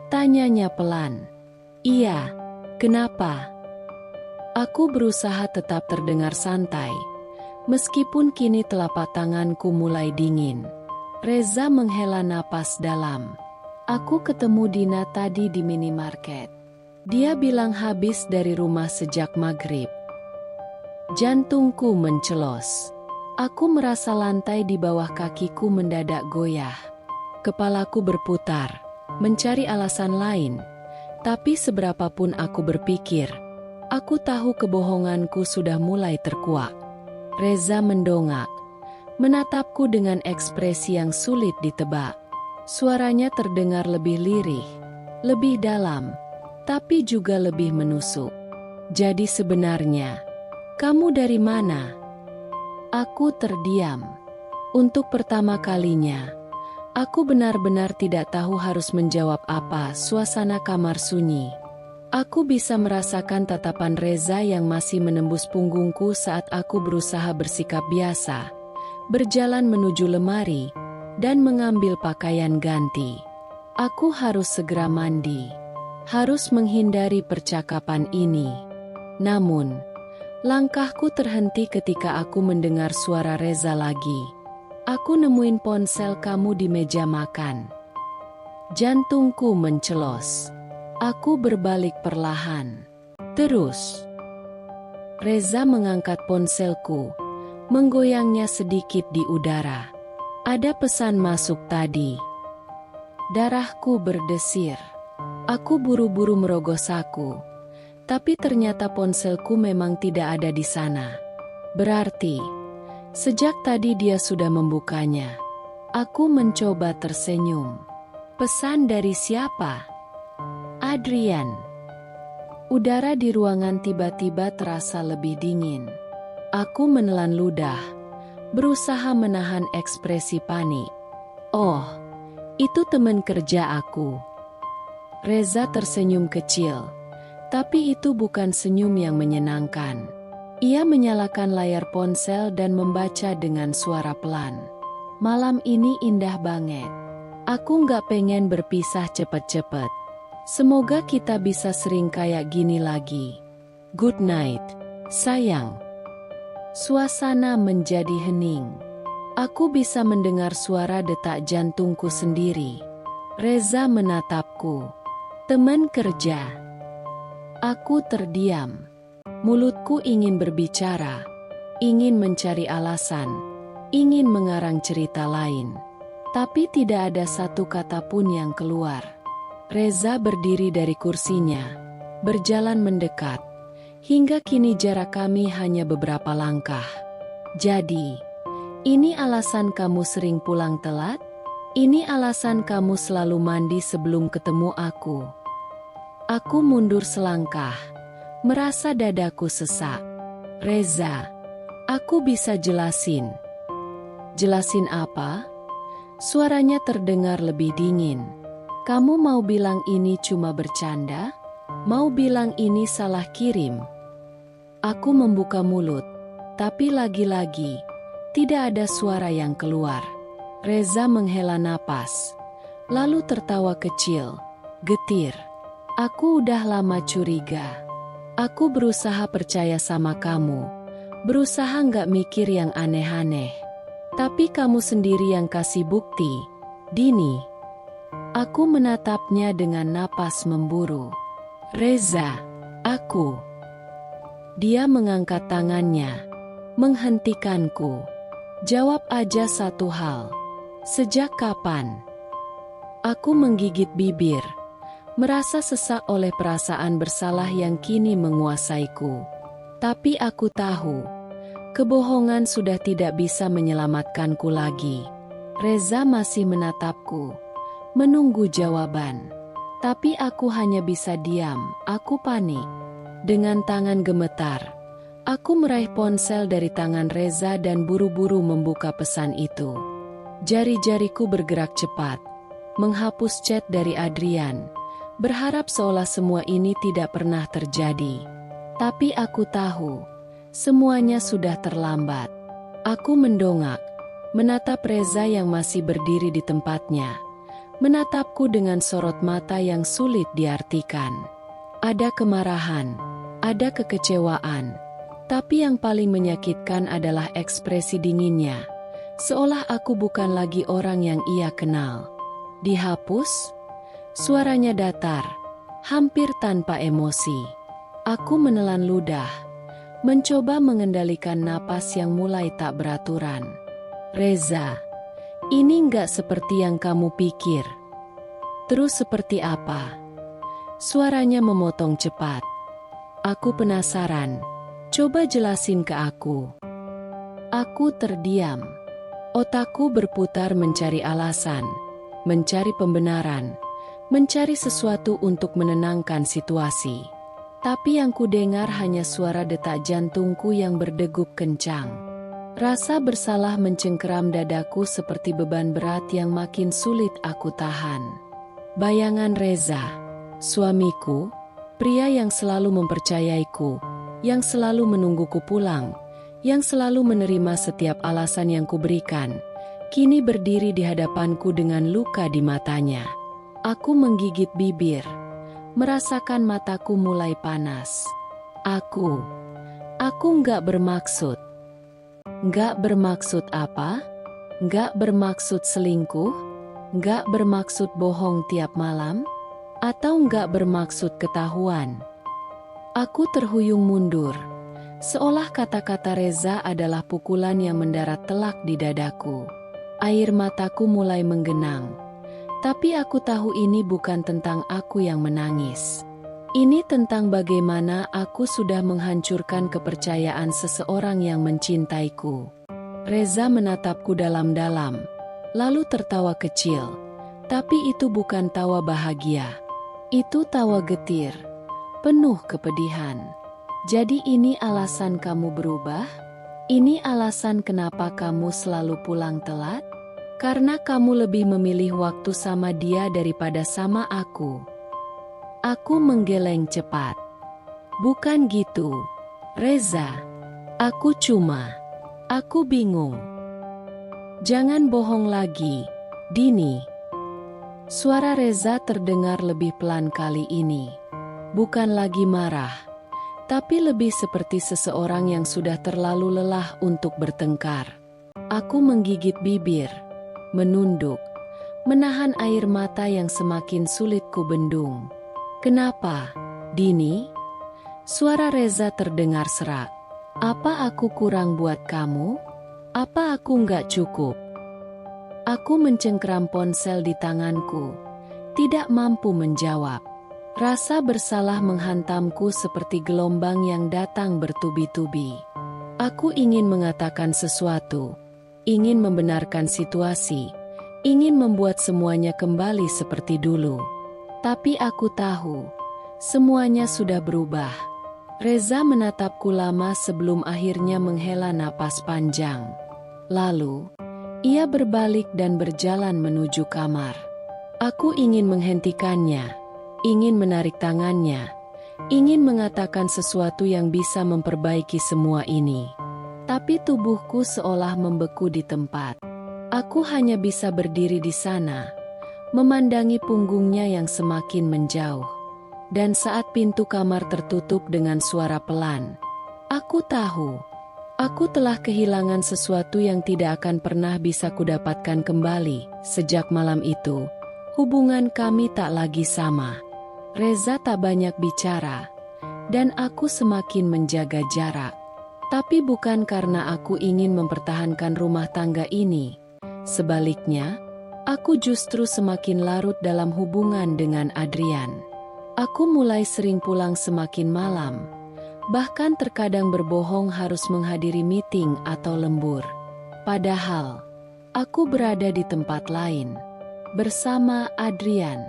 Speaker 1: Tanyanya pelan. Iya, kenapa? Aku berusaha tetap terdengar santai, meskipun kini telapak tanganku mulai dingin. Reza menghela napas dalam. Aku ketemu Dina tadi di minimarket. Dia bilang habis dari rumah sejak maghrib. Jantungku mencelos. Aku merasa lantai di bawah kakiku mendadak goyah. Kepalaku berputar, mencari alasan lain. Tapi seberapapun aku berpikir, aku tahu kebohonganku sudah mulai terkuak. Reza mendongak, menatapku dengan ekspresi yang sulit ditebak. Suaranya terdengar lebih lirih, lebih dalam, tapi juga lebih menusuk. Jadi sebenarnya, kamu dari mana? Aku terdiam. Untuk pertama kalinya, aku benar-benar tidak tahu harus menjawab apa. Suasana kamar sunyi. Aku bisa merasakan tatapan Reza yang masih menembus punggungku saat aku berusaha bersikap biasa, berjalan menuju lemari, dan mengambil pakaian ganti. Aku harus segera mandi. Harus menghindari percakapan ini. Namun, langkahku terhenti ketika aku mendengar suara Reza lagi. Aku nemuin ponsel kamu di meja makan. Jantungku mencelos. Aku berbalik perlahan. Terus, Reza mengangkat ponselku, menggoyangnya sedikit di udara. Ada pesan masuk tadi. Darahku berdesir. Aku buru-buru merogoh saku, tapi ternyata ponselku memang tidak ada di sana. Berarti, sejak tadi dia sudah membukanya. Aku mencoba tersenyum. Pesan dari siapa? Adrian. Udara di ruangan tiba-tiba terasa lebih dingin. Aku menelan ludah, berusaha menahan ekspresi panik. Oh, Itu teman kerja aku. Reza tersenyum kecil, tapi itu bukan senyum yang menyenangkan. Ia menyalakan layar ponsel dan membaca dengan suara pelan. Malam ini indah banget. Aku nggak pengen berpisah cepet-cepet. Semoga kita bisa sering kayak gini lagi. Good night, sayang. Suasana menjadi hening. Aku bisa mendengar suara detak jantungku sendiri. Reza menatapku. Teman kerja. Aku terdiam. Mulutku ingin berbicara, ingin mencari alasan, ingin mengarang cerita lain. Tapi tidak ada satu kata pun yang keluar. Reza berdiri dari kursinya, berjalan mendekat. Hingga kini jarak kami hanya beberapa langkah. Jadi, ini alasan kamu sering pulang telat? Ini alasan kamu selalu mandi sebelum ketemu aku. Aku mundur selangkah, merasa dadaku sesak. Reza, aku bisa jelasin. Jelasin apa? Suaranya terdengar lebih dingin. Kamu mau bilang ini cuma bercanda? Mau bilang ini salah kirim? Aku membuka mulut, tapi lagi-lagi tidak ada suara yang keluar. Reza menghela napas, lalu tertawa kecil, getir. Aku udah lama curiga. Aku berusaha percaya sama kamu, berusaha nggak mikir yang aneh-aneh. Tapi kamu sendiri yang kasih bukti, Dini. Aku menatapnya dengan napas memburu. Reza, aku. Dia mengangkat tangannya, menghentikanku. Jawab aja satu hal. Sejak kapan? Aku menggigit bibir, merasa sesak oleh perasaan bersalah yang kini menguasaiku. Tapi aku tahu, kebohongan sudah tidak bisa menyelamatkanku lagi. Reza masih menatapku, menunggu jawaban. Tapi aku hanya bisa diam, aku panik. Dengan tangan gemetar, aku meraih ponsel dari tangan Reza dan buru-buru membuka pesan itu. Jari-jariku bergerak cepat, menghapus chat dari Adrian, berharap seolah semua ini tidak pernah terjadi. Tapi aku tahu, semuanya sudah terlambat. Aku mendongak, menatap Reza yang masih berdiri di tempatnya, menatapku dengan sorot mata yang sulit diartikan. Ada kemarahan, ada kekecewaan, tapi yang paling menyakitkan adalah ekspresi dinginnya. Seolah aku bukan lagi orang yang ia kenal. Dihapus? Suaranya datar, hampir tanpa emosi. Aku menelan ludah, mencoba mengendalikan napas yang mulai tak beraturan. Reza, ini nggak seperti yang kamu pikir. Terus seperti apa? Suaranya memotong cepat. Aku penasaran, coba jelasin ke aku. Aku terdiam. Otakku berputar mencari alasan, mencari pembenaran, mencari sesuatu untuk menenangkan situasi. Tapi yang kudengar hanya suara detak jantungku yang berdegup kencang. Rasa bersalah mencengkeram dadaku seperti beban berat yang makin sulit aku tahan. Bayangan Reza, suamiku, pria yang selalu mempercayaiku, yang selalu menungguku pulang, yang selalu menerima setiap alasan yang kuberikan, kini berdiri di hadapanku dengan luka di matanya. Aku menggigit bibir, merasakan mataku mulai panas. Aku nggak bermaksud. Nggak bermaksud apa? Nggak bermaksud selingkuh? Nggak bermaksud bohong tiap malam? Atau nggak bermaksud ketahuan? Aku terhuyung mundur, seolah kata-kata Reza adalah pukulan yang mendarat telak di dadaku. Air mataku mulai menggenang. Tapi aku tahu ini bukan tentang aku yang menangis. Ini tentang bagaimana aku sudah menghancurkan kepercayaan seseorang yang mencintaiku. Reza menatapku dalam-dalam, lalu tertawa kecil. Tapi itu bukan tawa bahagia. Itu tawa getir, penuh kepedihan. Jadi ini alasan kamu berubah? Ini alasan kenapa kamu selalu pulang telat? Karena kamu lebih memilih waktu sama dia daripada sama aku. Aku menggeleng cepat. Bukan gitu, Reza. Aku bingung. Jangan bohong lagi, Dini. Suara Reza terdengar lebih pelan kali ini. Bukan lagi marah, tapi lebih seperti seseorang yang sudah terlalu lelah untuk bertengkar. Aku menggigit bibir, menunduk, menahan air mata yang semakin sulit kubendung. Kenapa, Dini? Suara Reza terdengar serak. Apa aku kurang buat kamu? Apa aku nggak cukup? Aku mencengkeram ponsel di tanganku, tidak mampu menjawab. Rasa bersalah menghantamku seperti gelombang yang datang bertubi-tubi. Aku ingin mengatakan sesuatu, ingin membenarkan situasi, ingin membuat semuanya kembali seperti dulu. Tapi aku tahu, semuanya sudah berubah. Reza menatapku lama sebelum akhirnya menghela napas panjang. Lalu, ia berbalik dan berjalan menuju kamar. Aku ingin menghentikannya, ingin menarik tangannya, ingin mengatakan sesuatu yang bisa memperbaiki semua ini. Tapi tubuhku seolah membeku di tempat. Aku hanya bisa berdiri di sana, memandangi punggungnya yang semakin menjauh. Dan saat pintu kamar tertutup dengan suara pelan, aku tahu, aku telah kehilangan sesuatu yang tidak akan pernah bisa kudapatkan kembali. Sejak malam itu, hubungan kami tak lagi sama. Reza tak banyak bicara, dan aku semakin menjaga jarak. Tapi bukan karena aku ingin mempertahankan rumah tangga ini. Sebaliknya, aku justru semakin larut dalam hubungan dengan Adrian. Aku mulai sering pulang semakin malam, bahkan terkadang berbohong harus menghadiri meeting atau lembur. Padahal, aku berada di tempat lain, bersama Adrian.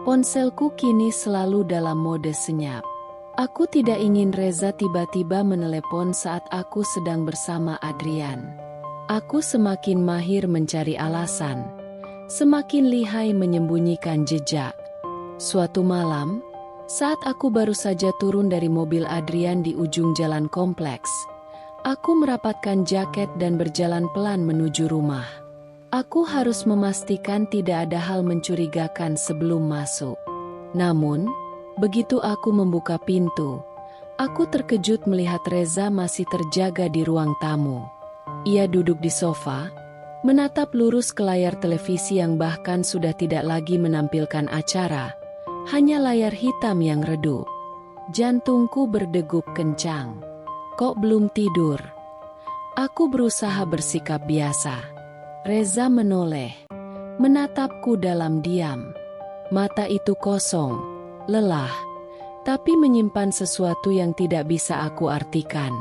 Speaker 1: Ponselku kini selalu dalam mode senyap. Aku tidak ingin Reza tiba-tiba menelepon saat aku sedang bersama Adrian. Aku semakin mahir mencari alasan, semakin lihai menyembunyikan jejak. Suatu malam, saat aku baru saja turun dari mobil Adrian di ujung jalan kompleks, aku merapatkan jaket dan berjalan pelan menuju rumah. Aku harus memastikan tidak ada hal mencurigakan sebelum masuk. Namun, begitu aku membuka pintu, aku terkejut melihat Reza masih terjaga di ruang tamu. Ia duduk di sofa, menatap lurus ke layar televisi yang bahkan sudah tidak lagi menampilkan acara. Hanya layar hitam yang redup. Jantungku berdegup kencang. Kok belum tidur? Aku berusaha bersikap biasa. Reza menoleh, menatapku dalam diam. Mata itu kosong, lelah, tapi menyimpan sesuatu yang tidak bisa aku artikan.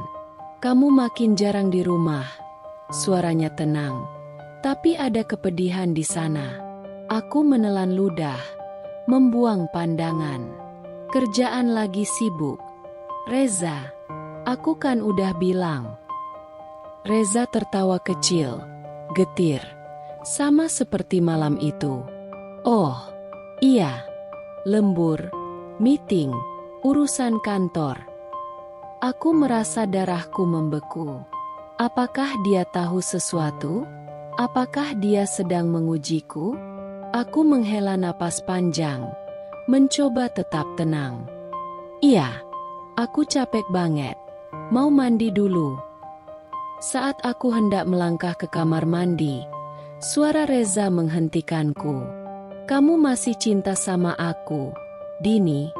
Speaker 1: Kamu makin jarang di rumah. Suaranya tenang, tapi ada kepedihan di sana. Aku menelan ludah, membuang pandangan. Kerjaan lagi sibuk. Reza, aku kan udah bilang. Reza tertawa kecil, getir, sama seperti malam itu. Oh, iya, lembur, meeting, urusan kantor. Aku merasa darahku membeku. Apakah dia tahu sesuatu? Apakah dia sedang mengujiku? Aku menghela napas panjang, mencoba tetap tenang. Iya, aku capek banget. Mau mandi dulu. Saat aku hendak melangkah ke kamar mandi, suara Reza menghentikanku. Kamu masih cinta sama aku, Dini?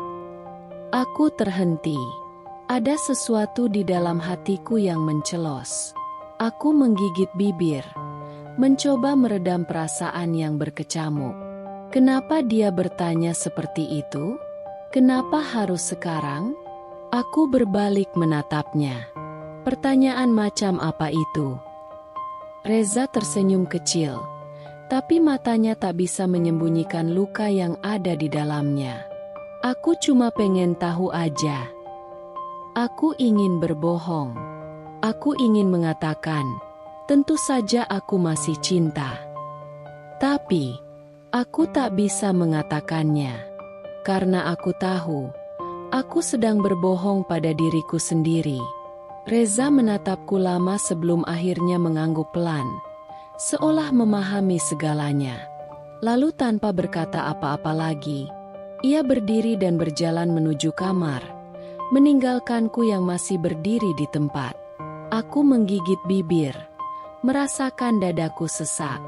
Speaker 1: Aku terhenti. Ada sesuatu di dalam hatiku yang mencelos. Aku menggigit bibir, mencoba meredam perasaan yang berkecamuk. Kenapa dia bertanya seperti itu? Kenapa harus sekarang? Aku berbalik menatapnya. Pertanyaan macam apa itu? Reza tersenyum kecil, tapi matanya tak bisa menyembunyikan luka yang ada di dalamnya. Aku cuma pengen tahu aja. Aku ingin berbohong. Aku ingin mengatakan, tentu saja aku masih cinta. Tapi, aku tak bisa mengatakannya. Karena aku tahu, aku sedang berbohong pada diriku sendiri. Reza menatapku lama sebelum akhirnya mengangguk pelan, seolah memahami segalanya. Lalu tanpa berkata apa-apa lagi, ia berdiri dan berjalan menuju kamar, meninggalkanku yang masih berdiri di tempat. Aku menggigit bibir, merasakan dadaku sesak.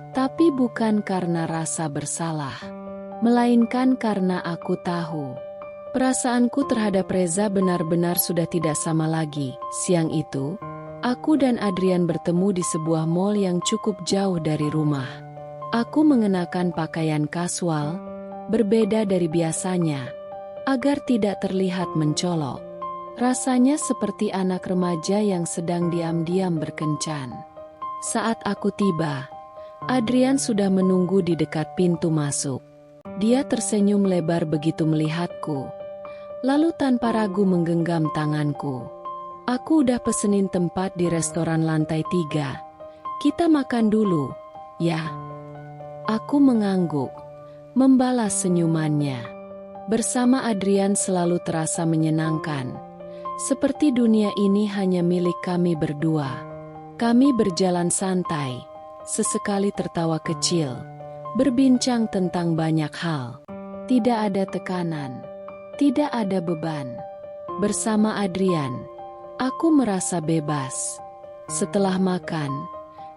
Speaker 1: Tapi bukan karena rasa bersalah, melainkan karena aku tahu perasaanku terhadap Reza benar-benar sudah tidak sama lagi. Siang itu, aku dan Adrian bertemu di sebuah mall yang cukup jauh dari rumah. Aku mengenakan pakaian kasual, berbeda dari biasanya, agar tidak terlihat mencolok. Rasanya seperti anak remaja yang sedang diam-diam berkencan. Saat aku tiba, Adrian sudah menunggu di dekat pintu masuk. Dia tersenyum lebar begitu melihatku, lalu tanpa ragu menggenggam tanganku. Aku udah pesenin tempat di restoran lantai 3. Kita makan dulu, ya? Aku mengangguk, membalas senyumannya. Bersama Adrian selalu terasa menyenangkan, seperti dunia ini hanya milik kami berdua. Kami berjalan santai, sesekali tertawa kecil, berbincang tentang banyak hal. Tidak ada tekanan, tidak ada beban. Bersama Adrian, aku merasa bebas. Setelah makan,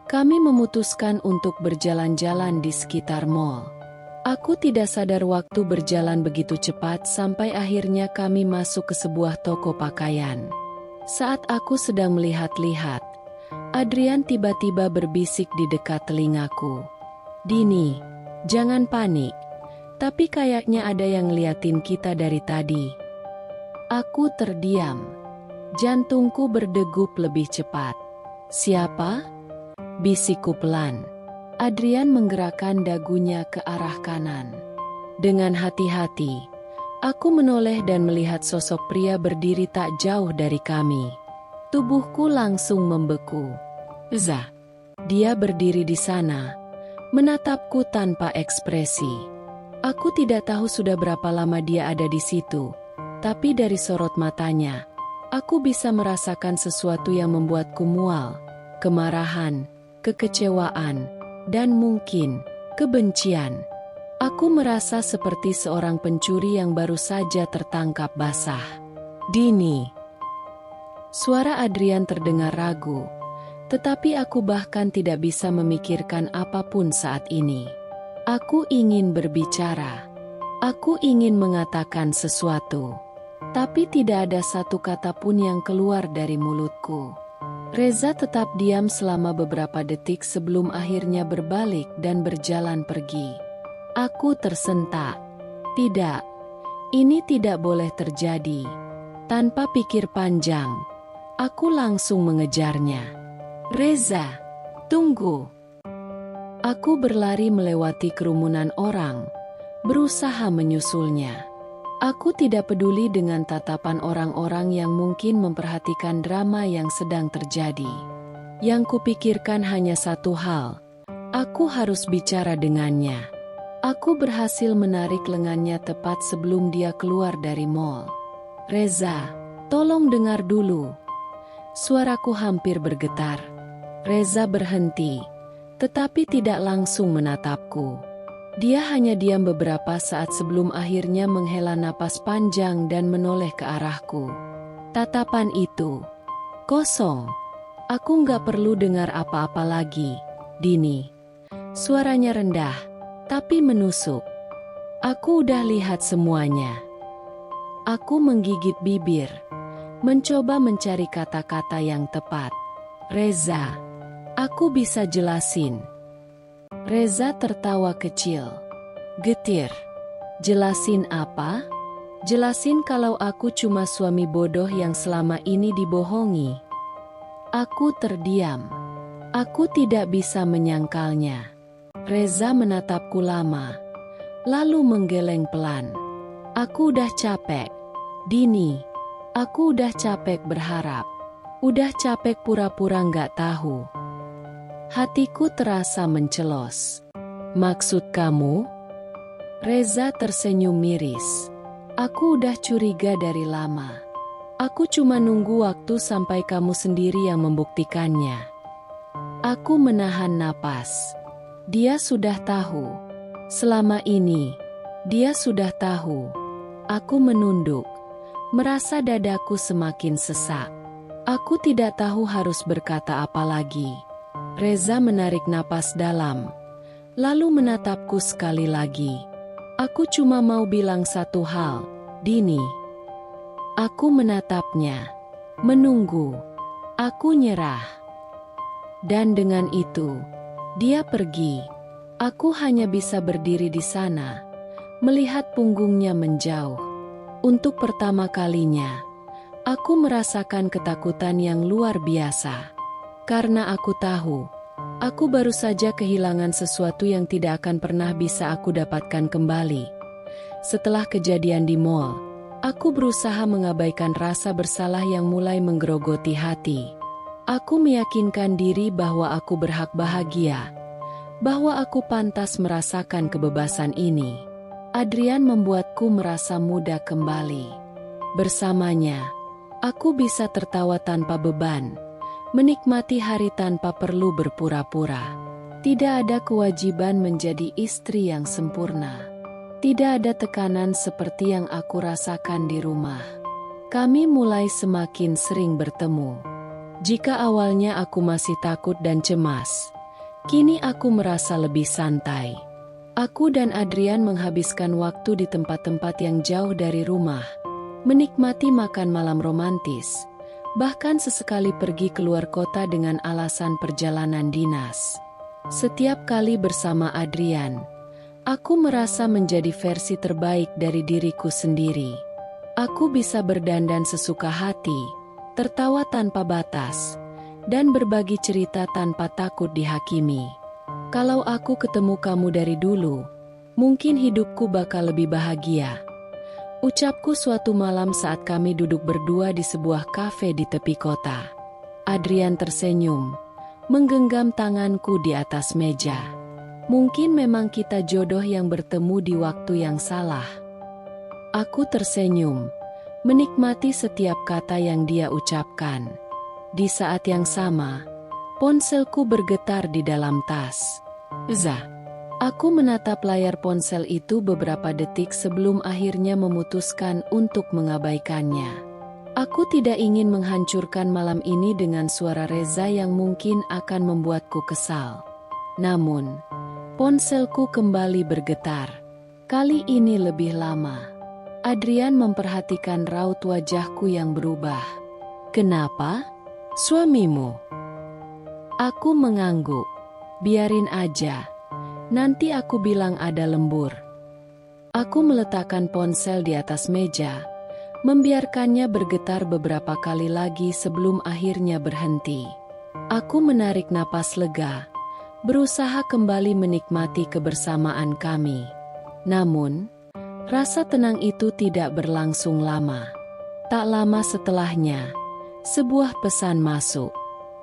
Speaker 1: kami memutuskan untuk berjalan-jalan di sekitar mall. Aku tidak sadar waktu berjalan begitu cepat sampai akhirnya kami masuk ke sebuah toko pakaian. Saat aku sedang melihat-lihat, Adrian tiba-tiba berbisik di dekat telingaku. "Dini, jangan panik. Tapi kayaknya ada yang ngeliatin kita dari tadi." Aku terdiam. Jantungku berdegup lebih cepat. "Siapa?" bisikku pelan. Adrian menggerakkan dagunya ke arah kanan. Dengan hati-hati, aku menoleh dan melihat sosok pria berdiri tak jauh dari kami. Tubuhku langsung membeku. "Zah." Dia berdiri di sana, menatapku tanpa ekspresi. Aku tidak tahu sudah berapa lama dia ada di situ, tapi dari sorot matanya, aku bisa merasakan sesuatu yang membuatku mual, kemarahan, kekecewaan, dan mungkin kebencian. Aku merasa seperti seorang pencuri yang baru saja tertangkap basah. "Dini." Suara Adrian terdengar ragu, tetapi aku bahkan tidak bisa memikirkan apapun saat ini. Aku ingin berbicara. Aku ingin mengatakan sesuatu. Tapi tidak ada satu kata pun yang keluar dari mulutku. Reza tetap diam selama beberapa detik sebelum akhirnya berbalik dan berjalan pergi. Aku tersentak. Tidak, ini tidak boleh terjadi. Tanpa pikir panjang, aku langsung mengejarnya. "Reza, tunggu." Aku berlari melewati kerumunan orang, berusaha menyusulnya. Aku tidak peduli dengan tatapan orang-orang yang mungkin memperhatikan drama yang sedang terjadi. Yang kupikirkan hanya satu hal, aku harus bicara dengannya. Aku berhasil menarik lengannya tepat sebelum dia keluar dari mall. "Reza, tolong dengar dulu." Suaraku hampir bergetar. Reza berhenti, tetapi tidak langsung menatapku. Dia hanya diam beberapa saat sebelum akhirnya menghela napas panjang dan menoleh ke arahku. Tatapan itu kosong. Aku nggak perlu dengar apa-apa lagi, Dini. Suaranya rendah, tapi menusuk. Aku udah lihat semuanya. Aku menggigit bibir, mencoba mencari kata-kata yang tepat. "Reza, aku bisa jelasin." Reza tertawa kecil, getir. "Jelasin apa?" "Jelasin kalau aku cuma suami bodoh yang selama ini dibohongi." Aku terdiam. Aku tidak bisa menyangkalnya. Reza menatapku lama, lalu menggeleng pelan. "Aku udah capek, Dini. Aku udah capek berharap. Udah capek pura-pura nggak tahu." Hatiku terasa mencelos. Maksud kamu? Reza tersenyum miris. Aku udah curiga dari lama. Aku cuma nunggu waktu sampai kamu sendiri yang membuktikannya. Aku menahan napas. Dia sudah tahu. Selama ini, dia sudah tahu. Aku menunduk, merasa dadaku semakin sesak. Aku tidak tahu harus berkata apa lagi. Reza menarik napas dalam, lalu menatapku sekali lagi. Aku cuma mau bilang satu hal, Dini. Aku menatapnya, menunggu. Aku nyerah. Dan dengan itu, dia pergi. Aku hanya bisa berdiri di sana, melihat punggungnya menjauh. Untuk pertama kalinya, aku merasakan ketakutan yang luar biasa. Karena aku tahu, aku baru saja kehilangan sesuatu yang tidak akan pernah bisa aku dapatkan kembali. Setelah kejadian di mall, aku berusaha mengabaikan rasa bersalah yang mulai menggerogoti hati. Aku meyakinkan diri bahwa aku berhak bahagia, bahwa aku pantas merasakan kebebasan ini. Adrian membuatku merasa muda kembali. Bersamanya, aku bisa tertawa tanpa beban, menikmati hari tanpa perlu berpura-pura. Tidak ada kewajiban menjadi istri yang sempurna. Tidak ada tekanan seperti yang aku rasakan di rumah. Kami mulai semakin sering bertemu. Jika awalnya aku masih takut dan cemas, kini aku merasa lebih santai. Aku dan Adrian menghabiskan waktu di tempat-tempat yang jauh dari rumah, menikmati makan malam romantis, bahkan sesekali pergi keluar kota dengan alasan perjalanan dinas. Setiap kali bersama Adrian, aku merasa menjadi versi terbaik dari diriku sendiri. Aku bisa berdandan sesuka hati, tertawa tanpa batas, dan berbagi cerita tanpa takut dihakimi. Kalau aku ketemu kamu dari dulu, mungkin hidupku bakal lebih bahagia. Ucapku suatu malam saat kami duduk berdua di sebuah kafe di tepi kota. Adrian tersenyum, menggenggam tanganku di atas meja. Mungkin memang kita jodoh yang bertemu di waktu yang salah. Aku tersenyum, menikmati setiap kata yang dia ucapkan. Di saat yang sama, ponselku bergetar di dalam tas. Aku menatap layar ponsel itu beberapa detik sebelum akhirnya memutuskan untuk mengabaikannya. Aku tidak ingin menghancurkan malam ini dengan suara Reza yang mungkin akan membuatku kesal. Namun, ponselku kembali bergetar. Kali ini lebih lama. Adrian memperhatikan raut wajahku yang berubah. Kenapa? Suamimu? Aku mengangguk. Biarin aja. Nanti aku bilang ada lembur. Aku meletakkan ponsel di atas meja, membiarkannya bergetar beberapa kali lagi sebelum akhirnya berhenti. Aku menarik napas lega, berusaha kembali menikmati kebersamaan kami. Namun, rasa tenang itu tidak berlangsung lama. Tak lama setelahnya, sebuah pesan masuk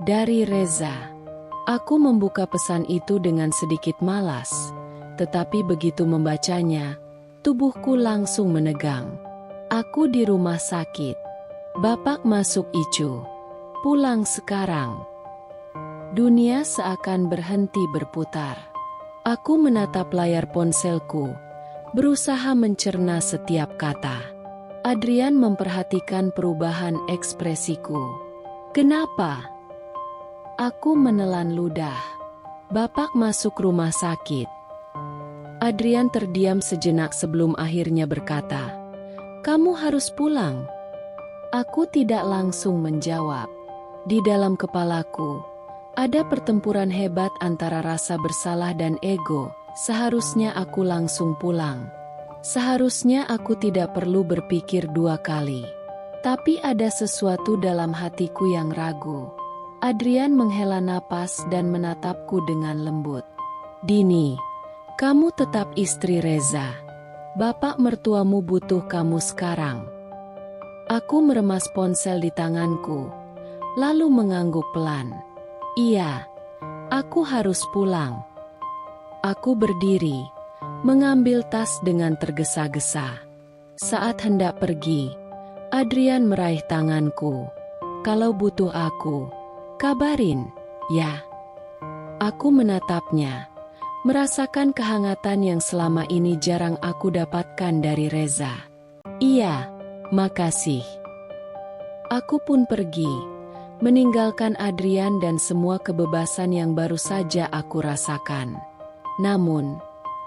Speaker 1: dari Reza. Aku membuka pesan itu dengan sedikit malas, tetapi begitu membacanya, tubuhku langsung menegang. Aku di rumah sakit. Bapak masuk ICU. Pulang sekarang. Dunia seakan berhenti berputar. Aku menatap layar ponselku, berusaha mencerna setiap kata. Adrian memperhatikan perubahan ekspresiku. Kenapa? Aku menelan ludah. Bapak masuk rumah sakit. Adrian terdiam sejenak sebelum akhirnya berkata, "Kamu harus pulang." Aku tidak langsung menjawab. Di dalam kepalaku, ada pertempuran hebat antara rasa bersalah dan ego. Seharusnya aku langsung pulang. Seharusnya aku tidak perlu berpikir dua kali. Tapi ada sesuatu dalam hatiku yang ragu. Adrian menghela napas dan menatapku dengan lembut. Dini, kamu tetap istri Reza. Bapak mertuamu butuh kamu sekarang. Aku meremas ponsel di tanganku, lalu mengangguk pelan. Iya, aku harus pulang. Aku berdiri, mengambil tas dengan tergesa-gesa. Saat hendak pergi, Adrian meraih tanganku. Kalau butuh aku, kabarin, ya. Aku menatapnya, merasakan kehangatan yang selama ini jarang aku dapatkan dari Reza. Iya, makasih. Aku pun pergi, meninggalkan Adrian dan semua kebebasan yang baru saja aku rasakan. Namun,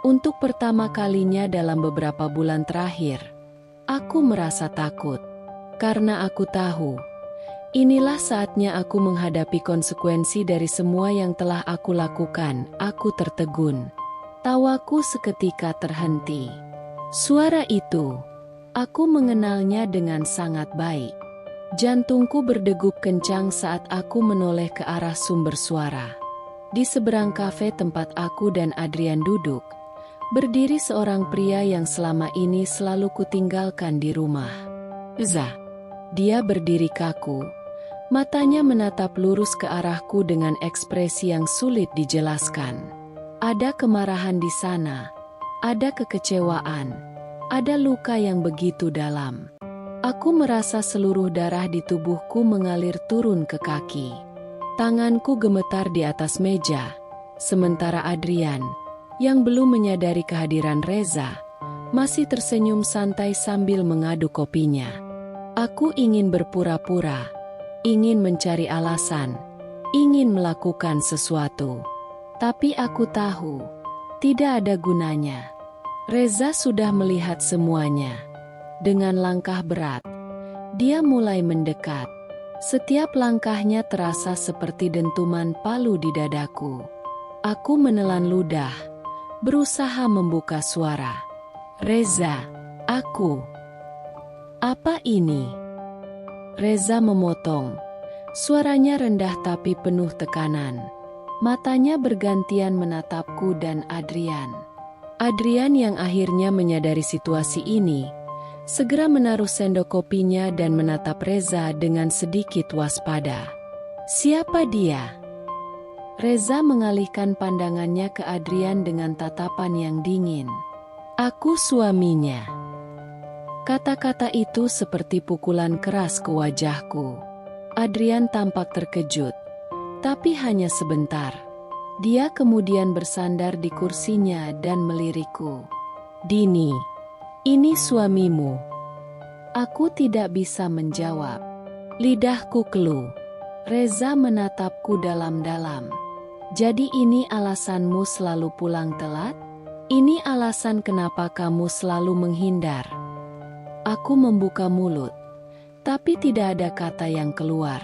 Speaker 1: untuk pertama kalinya dalam beberapa bulan terakhir, aku merasa takut. Karena aku tahu, inilah saatnya aku menghadapi konsekuensi dari semua yang telah aku lakukan. Aku tertegun. Tawaku seketika terhenti. Suara itu, aku mengenalnya dengan sangat baik. Jantungku berdegup kencang saat aku menoleh ke arah sumber suara. Di seberang kafe tempat aku dan Adrian duduk, berdiri seorang pria yang selama ini selalu kutinggalkan di rumah. Dia berdiri kaku. Matanya menatap lurus ke arahku dengan ekspresi yang sulit dijelaskan. Ada kemarahan di sana, ada kekecewaan, ada luka yang begitu dalam. Aku merasa seluruh darah di tubuhku mengalir turun ke kaki. Tanganku gemetar di atas meja, sementara Adrian, yang belum menyadari kehadiran Reza, masih tersenyum santai sambil mengaduk kopinya. Aku ingin berpura-pura, ingin mencari alasan, ingin melakukan sesuatu. Tapi aku tahu, tidak ada gunanya. Reza sudah melihat semuanya. Dengan langkah berat, dia mulai mendekat. Setiap langkahnya terasa seperti dentuman palu di dadaku. Aku menelan ludah, berusaha membuka suara. Reza, aku... Apa ini? Reza memotong. Suaranya rendah tapi penuh tekanan. Matanya bergantian menatapku dan Adrian. Adrian yang akhirnya menyadari situasi ini, segera menaruh sendok kopinya dan menatap Reza dengan sedikit waspada. Siapa dia? Reza mengalihkan pandangannya ke Adrian dengan tatapan yang dingin. Aku suaminya. Kata-kata itu seperti pukulan keras ke wajahku. Adrian tampak terkejut, tapi hanya sebentar. Dia kemudian bersandar di kursinya dan melirikku. Dini, ini suamimu. Aku tidak bisa menjawab. Lidahku keluh. Reza menatapku dalam-dalam. Jadi ini alasanmu selalu pulang telat? Ini alasan kenapa kamu selalu menghindar? Aku membuka mulut, tapi tidak ada kata yang keluar.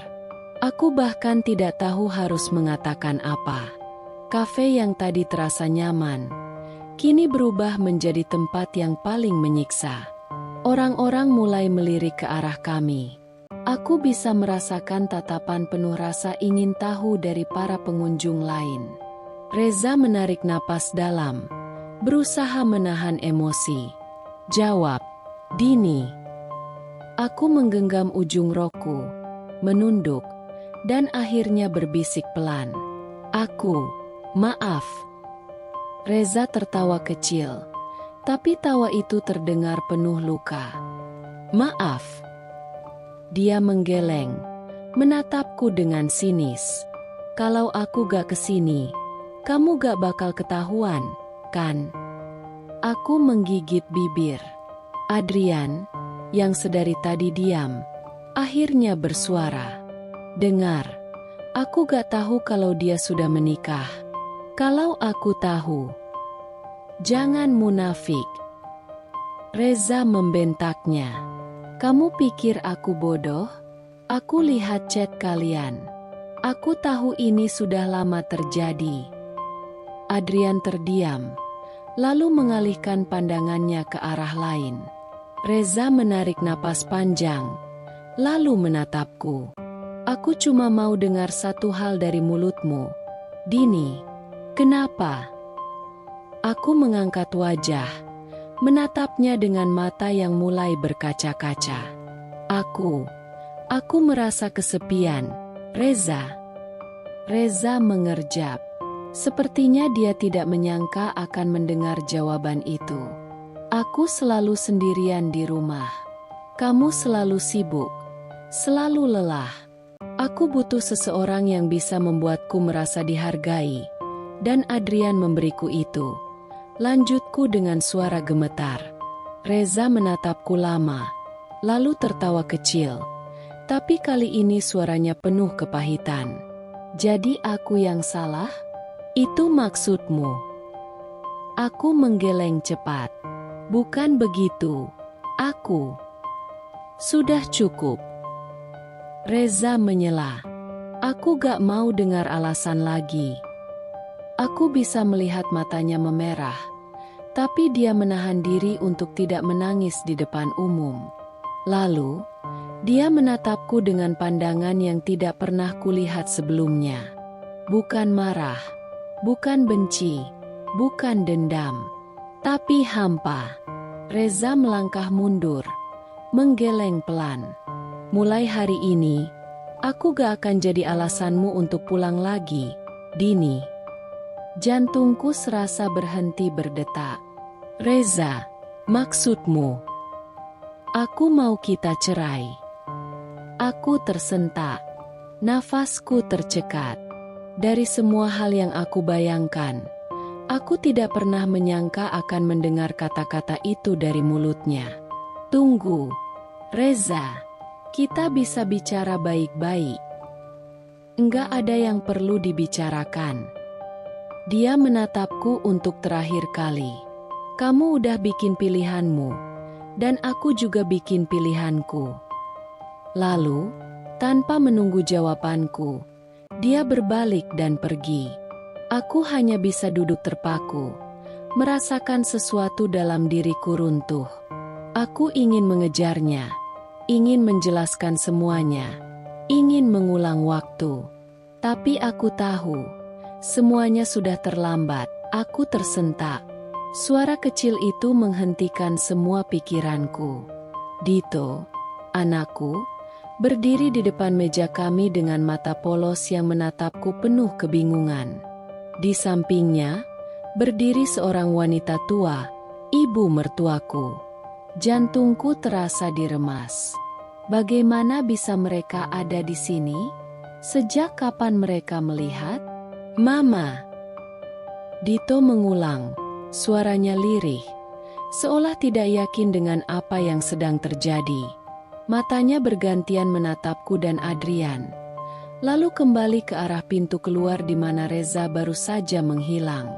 Speaker 1: Aku bahkan tidak tahu harus mengatakan apa. Kafe yang tadi terasa nyaman, kini berubah menjadi tempat yang paling menyiksa. Orang-orang mulai melirik ke arah kami. Aku bisa merasakan tatapan penuh rasa ingin tahu dari para pengunjung lain. Reza menarik napas dalam, berusaha menahan emosi. Jawab. Dini. Aku menggenggam ujung rokku, menunduk, dan akhirnya berbisik pelan. Maaf. Reza tertawa kecil, tapi tawa itu terdengar penuh luka. Maaf. Dia menggeleng, menatapku dengan sinis. Kalau aku gak kesini, kamu gak bakal ketahuan, kan? Aku menggigit bibir. Adrian, yang sedari tadi diam, akhirnya bersuara. Dengar, aku gak tahu kalau dia sudah menikah. Kalau aku tahu, jangan munafik. Reza membentaknya. Kamu pikir aku bodoh? Aku lihat chat kalian. Aku tahu ini sudah lama terjadi. Adrian terdiam, lalu mengalihkan pandangannya ke arah lain. Reza menarik napas panjang, lalu menatapku. Aku cuma mau dengar satu hal dari mulutmu. Dini, kenapa? Aku mengangkat wajah, menatapnya dengan mata yang mulai berkaca-kaca. Aku merasa kesepian, Reza. Reza mengerjap. Sepertinya dia tidak menyangka akan mendengar jawaban itu. Aku selalu sendirian di rumah. Kamu selalu sibuk, selalu lelah. Aku butuh seseorang yang bisa membuatku merasa dihargai. Dan Adrian memberiku itu. Lanjutku dengan suara gemetar. Reza menatapku lama, lalu tertawa kecil. Tapi kali ini suaranya penuh kepahitan. Jadi aku yang salah? Itu maksudmu? Aku menggeleng cepat. Bukan begitu. Aku. Sudah cukup. Reza menyela. Aku gak mau dengar alasan lagi. Aku bisa melihat matanya memerah. Tapi dia menahan diri untuk tidak menangis di depan umum. Lalu, dia menatapku dengan pandangan yang tidak pernah kulihat sebelumnya. Bukan marah. Bukan benci, bukan dendam, tapi hampa. Reza melangkah mundur, menggeleng pelan. Mulai hari ini, aku gak akan jadi alasanmu untuk pulang lagi, Dini. Jantungku serasa berhenti berdetak. Reza, maksudmu? Aku mau kita cerai. Aku tersentak, nafasku tercekat. Dari semua hal yang aku bayangkan, aku tidak pernah menyangka akan mendengar kata-kata itu dari mulutnya. Tunggu, Reza, kita bisa bicara baik-baik. Enggak ada yang perlu dibicarakan. Dia menatapku untuk terakhir kali. Kamu udah bikin pilihanmu, dan aku juga bikin pilihanku. Lalu, tanpa menunggu jawabanku, dia berbalik dan pergi. Aku hanya bisa duduk terpaku, merasakan sesuatu dalam diriku runtuh. Aku ingin mengejarnya, ingin menjelaskan semuanya, ingin mengulang waktu. Tapi aku tahu, semuanya sudah terlambat. Aku tersentak. Suara kecil itu menghentikan semua pikiranku. Dito, anakku, berdiri di depan meja kami dengan mata polos yang menatapku penuh kebingungan. Di sampingnya, berdiri seorang wanita tua, ibu mertuaku. Jantungku terasa diremas. Bagaimana bisa mereka ada di sini? Sejak kapan mereka melihat? Mama. Dito mengulang, suaranya lirih, seolah tidak yakin dengan apa yang sedang terjadi. Matanya bergantian menatapku dan Adrian, lalu kembali ke arah pintu keluar di mana Reza baru saja menghilang.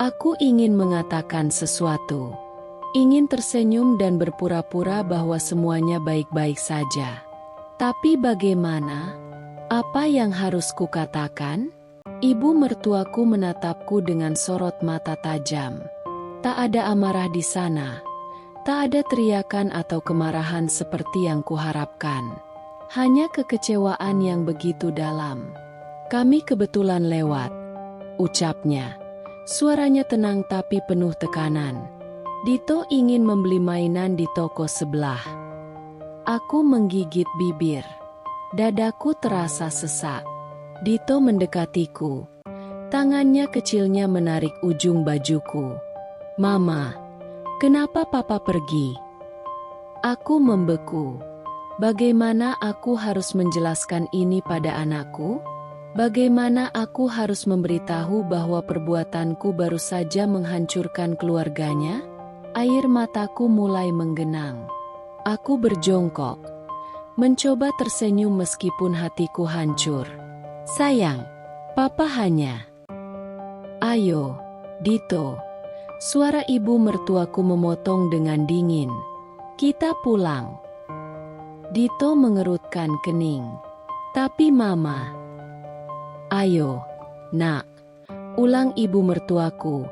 Speaker 1: Aku ingin mengatakan sesuatu, ingin tersenyum dan berpura-pura bahwa semuanya baik-baik saja. Tapi bagaimana? Apa yang harus kukatakan? Ibu mertuaku menatapku dengan sorot mata tajam. Tak ada amarah di sana. Tak ada teriakan atau kemarahan seperti yang kuharapkan. Hanya kekecewaan yang begitu dalam. Kami kebetulan lewat, ucapnya. Suaranya tenang tapi penuh tekanan. Dito ingin membeli mainan di toko sebelah. Aku menggigit bibir. Dadaku terasa sesak. Dito mendekatiku. Tangannya kecilnya menarik ujung bajuku. Mama, kenapa papa pergi? Aku membeku. Bagaimana aku harus menjelaskan ini pada anakku? Bagaimana aku harus memberitahu bahwa perbuatanku baru saja menghancurkan keluarganya? Air mataku mulai menggenang. Aku berjongkok, mencoba tersenyum meskipun hatiku hancur. Sayang, papa hanya... Ayo, Dito. Suara ibu mertuaku memotong dengan dingin. Kita pulang. Dito mengerutkan kening. Tapi mama... Ayo, nak. Ulang ibu mertuaku.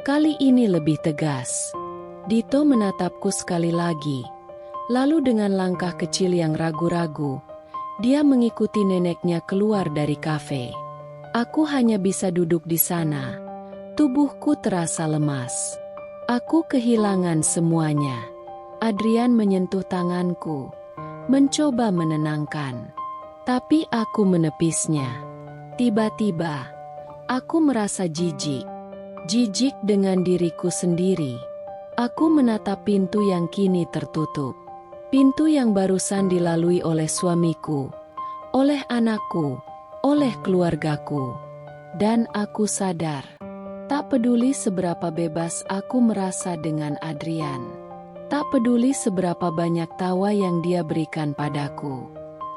Speaker 1: Kali ini lebih tegas. Dito menatapku sekali lagi. Lalu dengan langkah kecil yang ragu-ragu, dia mengikuti neneknya keluar dari kafe. Aku hanya bisa duduk di sana. Tubuhku terasa lemas. Aku kehilangan semuanya. Adrian menyentuh tanganku, mencoba menenangkan. Tapi aku menepisnya. Tiba-tiba, Aku merasa jijik. Jijik dengan diriku sendiri. Aku menatap pintu yang kini tertutup. Pintu yang barusan dilalui oleh suamiku, oleh anakku, oleh keluargaku. Dan aku sadar, tak peduli seberapa bebas aku merasa dengan Adrian. Tak peduli seberapa banyak tawa yang dia berikan padaku.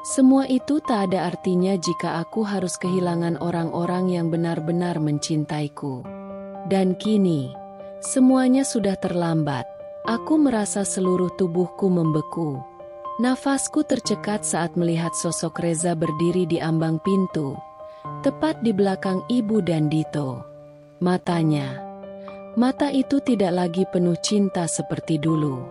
Speaker 1: Semua itu tak ada artinya jika aku harus kehilangan orang-orang yang benar-benar mencintaiku. Dan kini, semuanya sudah terlambat. Aku merasa seluruh tubuhku membeku. Nafasku tercekat saat melihat sosok Reza berdiri di ambang pintu, tepat di belakang ibu dan Dito. Mata itu tidak lagi penuh cinta seperti dulu.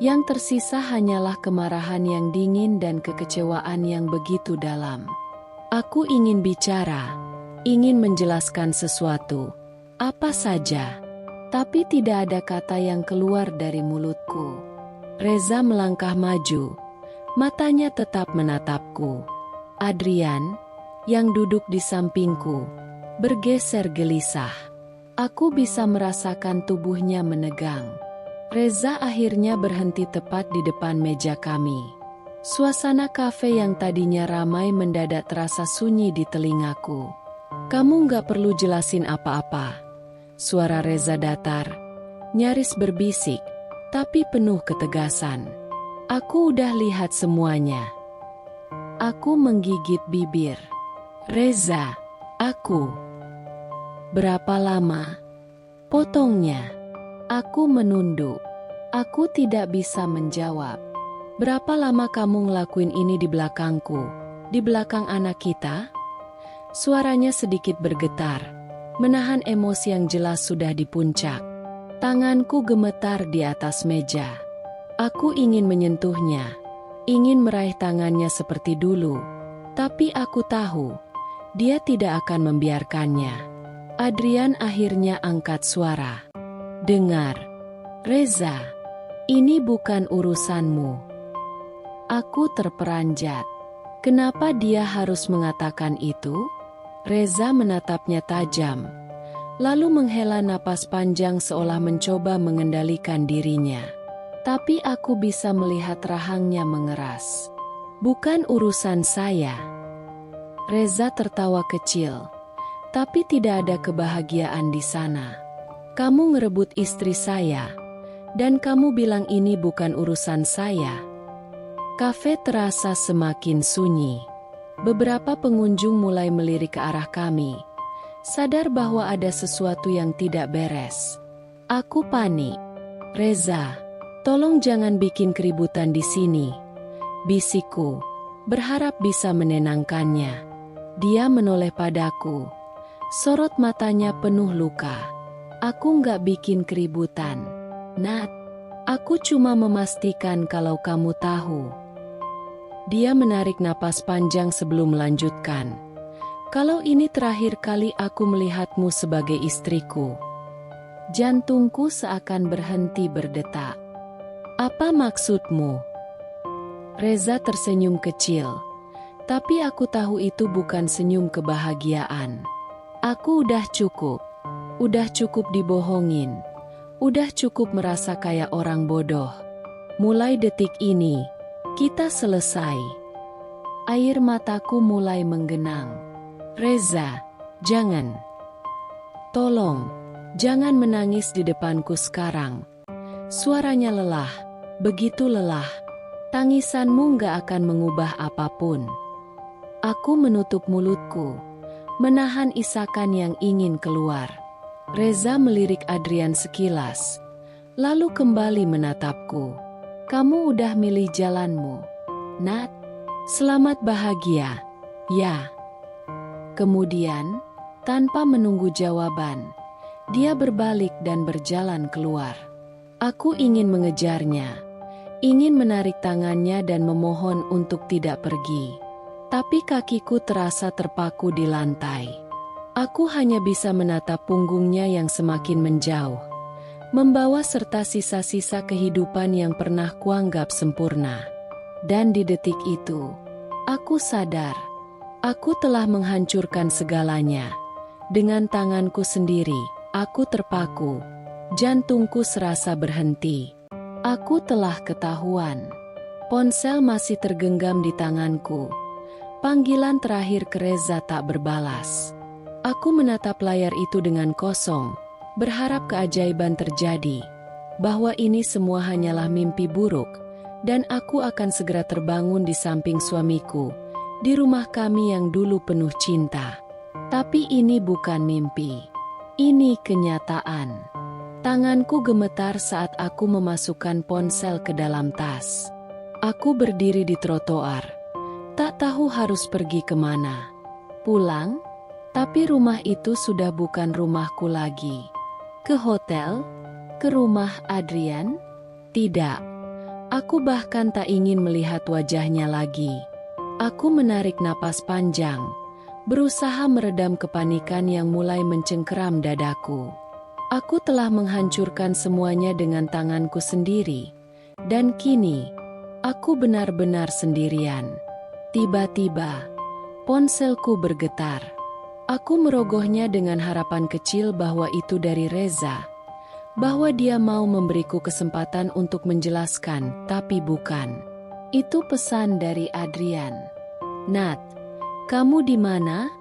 Speaker 1: Yang tersisa hanyalah kemarahan yang dingin dan kekecewaan yang begitu dalam. Aku ingin bicara, ingin menjelaskan sesuatu, apa saja, tapi tidak ada kata yang keluar dari mulutku. Reza melangkah maju, matanya tetap menatapku. Adrian, yang duduk di sampingku, bergeser gelisah. Aku bisa merasakan tubuhnya menegang. Reza akhirnya berhenti tepat di depan meja kami. Suasana kafe yang tadinya ramai mendadak terasa sunyi di telingaku. Kamu nggak perlu jelasin apa-apa. Suara Reza datar, nyaris berbisik, tapi penuh ketegasan. Aku udah lihat semuanya. Aku menggigit bibir. Reza, aku. Berapa lama? Potongnya. Aku menunduk. Aku tidak bisa menjawab. Berapa lama kamu ngelakuin ini di belakangku? Di belakang anak kita? Suaranya sedikit bergetar, menahan emosi yang jelas sudah di puncak. Tanganku gemetar di atas meja. Aku ingin menyentuhnya, ingin meraih tangannya seperti dulu. Tapi aku tahu, dia tidak akan membiarkannya. Adrian akhirnya angkat suara. Dengar, Reza, ini bukan urusanmu. Aku terperanjat. Kenapa dia harus mengatakan itu? Reza menatapnya tajam, lalu menghela napas panjang seolah mencoba mengendalikan dirinya. Tapi aku bisa melihat rahangnya mengeras. Bukan urusan saya. Reza tertawa kecil, tapi tidak ada kebahagiaan di sana. Kamu ngerebut istri saya, dan kamu bilang ini bukan urusan saya. Kafe terasa semakin sunyi. Beberapa pengunjung mulai melirik ke arah kami, sadar bahwa ada sesuatu yang tidak beres. Aku panik. Reza, tolong jangan bikin keributan di sini, bisikku, berharap bisa menenangkannya. Dia menoleh padaku, sorot matanya penuh luka. Aku nggak bikin keributan, Nat. Aku cuma memastikan kalau kamu tahu. Dia menarik napas panjang sebelum melanjutkan. Kalau ini terakhir kali aku melihatmu sebagai istriku. Jantungku seakan berhenti berdetak. Apa maksudmu? Reza tersenyum kecil, tapi aku tahu itu bukan senyum kebahagiaan. Aku udah cukup. Udah cukup dibohongin. Udah cukup merasa kayak orang bodoh. Mulai detik ini, kita selesai. Air mataku mulai menggenang. Reza, jangan. Tolong, jangan menangis di depanku sekarang. Suaranya lelah, begitu lelah. Tangisanmu gak akan mengubah apapun. Aku menutup mulutku, menahan isakan yang ingin keluar. Reza melirik Adrian sekilas, lalu kembali menatapku. Kamu udah milih jalanmu, Nat. Selamat bahagia, ya. Kemudian, tanpa menunggu jawaban, dia berbalik dan berjalan keluar. Aku ingin mengejarnya, ingin menarik tangannya dan memohon untuk tidak pergi. Tapi kakiku terasa terpaku di lantai. Aku hanya bisa menatap punggungnya yang semakin menjauh, membawa serta sisa-sisa kehidupan yang pernah kuanggap sempurna. Dan di detik itu, aku sadar, aku telah menghancurkan segalanya. Dengan tanganku sendiri, aku terpaku. Jantungku serasa berhenti. Aku telah ketahuan. Ponsel masih tergenggam di tanganku. Panggilan terakhir ke Reza tak berbalas. Aku menatap layar itu dengan kosong, berharap keajaiban terjadi, bahwa ini semua hanyalah mimpi buruk, dan aku akan segera terbangun di samping suamiku, di rumah kami yang dulu penuh cinta. Tapi ini bukan mimpi. Ini kenyataan. Tanganku gemetar saat aku memasukkan ponsel ke dalam tas. Aku berdiri di trotoar. Tak tahu harus pergi kemana. Pulang? Tapi rumah itu sudah bukan rumahku lagi. Ke hotel? Ke rumah Adrian? Tidak. Aku bahkan tak ingin melihat wajahnya lagi. Aku menarik napas panjang, berusaha meredam kepanikan yang mulai mencengkeram dadaku. Aku telah menghancurkan semuanya dengan tanganku sendiri, dan kini aku benar-benar sendirian. Tiba-tiba, ponselku bergetar. Aku merogohnya dengan harapan kecil bahwa itu dari Reza, bahwa dia mau memberiku kesempatan untuk menjelaskan, tapi bukan. Itu pesan dari Adrian. "Nat, kamu di mana?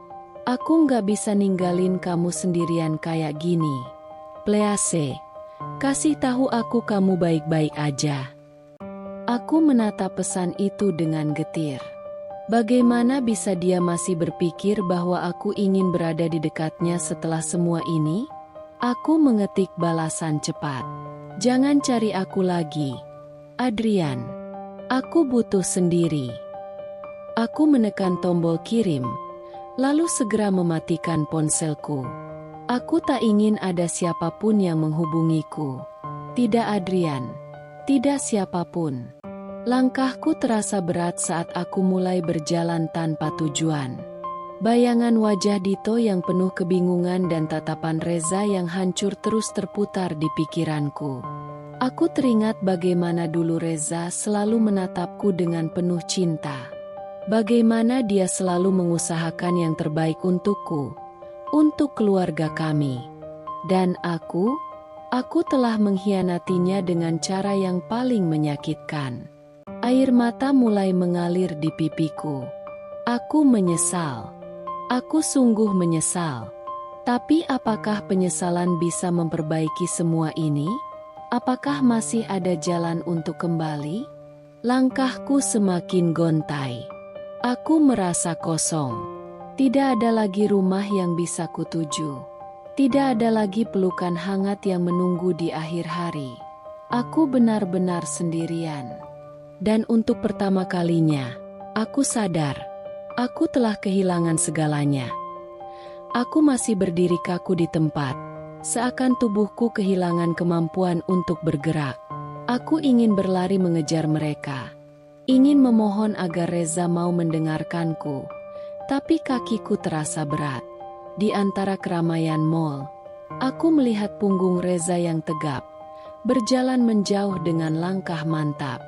Speaker 1: Aku nggak bisa ninggalin kamu sendirian kayak gini. Please, kasih tahu aku kamu baik-baik aja." Aku menatap pesan itu dengan getir. Bagaimana bisa dia masih berpikir bahwa aku ingin berada di dekatnya setelah semua ini? Aku mengetik balasan cepat. "Jangan cari aku lagi, Adrian. Aku butuh sendiri." Aku menekan tombol kirim, lalu segera mematikan ponselku. Aku tak ingin ada siapapun yang menghubungiku. Tidak Adrian, tidak siapapun. Langkahku terasa berat saat aku mulai berjalan tanpa tujuan. Bayangan wajah Dito yang penuh kebingungan dan tatapan Reza yang hancur terus terputar di pikiranku. Aku teringat bagaimana dulu Reza selalu menatapku dengan penuh cinta. Bagaimana dia selalu mengusahakan yang terbaik untukku, untuk keluarga kami. Dan aku telah mengkhianatinya dengan cara yang paling menyakitkan. Air mata mulai mengalir di pipiku. Aku menyesal. Aku sungguh menyesal. Tapi apakah penyesalan bisa memperbaiki semua ini? Apakah masih ada jalan untuk kembali? Langkahku semakin gontai. Aku merasa kosong. Tidak ada lagi rumah yang bisa kutuju. Tidak ada lagi pelukan hangat yang menunggu di akhir hari. Aku benar-benar sendirian. Dan untuk pertama kalinya, aku sadar, aku telah kehilangan segalanya. Aku masih berdiri kaku di tempat, seakan tubuhku kehilangan kemampuan untuk bergerak. Aku ingin berlari mengejar mereka. Ingin memohon agar Reza mau mendengarkanku. Tapi kakiku terasa berat. Di antara keramaian mall, aku melihat punggung Reza yang tegap, berjalan menjauh dengan langkah mantap.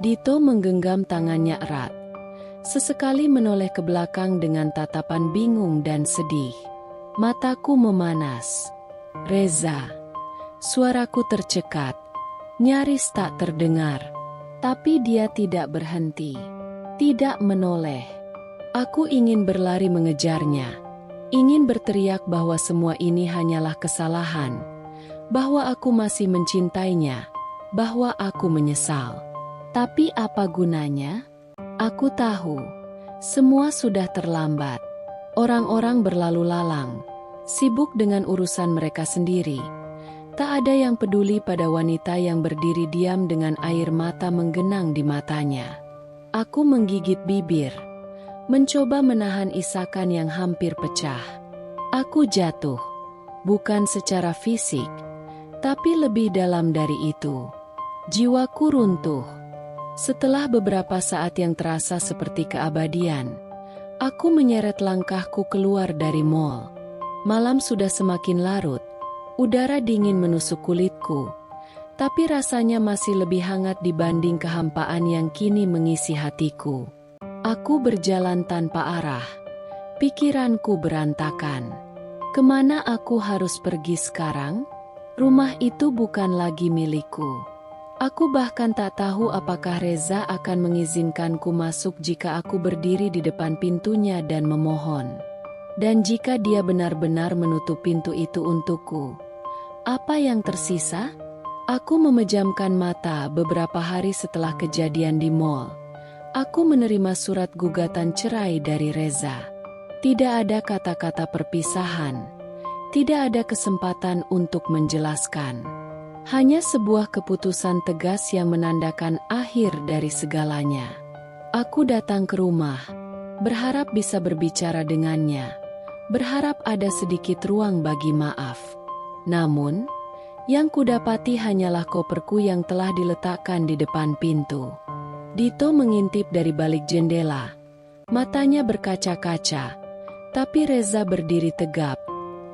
Speaker 1: Dito menggenggam tangannya erat. Sesekali menoleh ke belakang dengan tatapan bingung dan sedih. Mataku memanas. "Reza." Suaraku tercekat, nyaris tak terdengar. Tapi dia tidak berhenti, tidak menoleh. Aku ingin berlari mengejarnya, ingin berteriak bahwa semua ini hanyalah kesalahan, bahwa aku masih mencintainya, bahwa aku menyesal. Tapi apa gunanya? Aku tahu, semua sudah terlambat. Orang-orang berlalu lalang, sibuk dengan urusan mereka sendiri. Tak ada yang peduli pada wanita yang berdiri diam dengan air mata menggenang di matanya. Aku menggigit bibir, mencoba menahan isakan yang hampir pecah. Aku jatuh, bukan secara fisik, tapi lebih dalam dari itu. Jiwaku runtuh. Setelah beberapa saat yang terasa seperti keabadian, aku menyeret langkahku keluar dari mall. Malam sudah semakin larut, udara dingin menusuk kulitku, tapi rasanya masih lebih hangat dibanding kehampaan yang kini mengisi hatiku. Aku berjalan tanpa arah, pikiranku berantakan. Kemana aku harus pergi sekarang? Rumah itu bukan lagi milikku. Aku bahkan tak tahu apakah Reza akan mengizinkanku masuk jika aku berdiri di depan pintunya dan memohon. Dan jika dia benar-benar menutup pintu itu untukku, apa yang tersisa? Aku memejamkan mata beberapa hari setelah kejadian di mall. Aku menerima surat gugatan cerai dari Reza. Tidak ada kata-kata perpisahan. Tidak ada kesempatan untuk menjelaskan. Hanya sebuah keputusan tegas yang menandakan akhir dari segalanya. Aku datang ke rumah, berharap bisa berbicara dengannya, berharap ada sedikit ruang bagi maaf. Namun, yang kudapati hanyalah koperku yang telah diletakkan di depan pintu. Dito mengintip dari balik jendela. Matanya berkaca-kaca, tapi Reza berdiri tegap,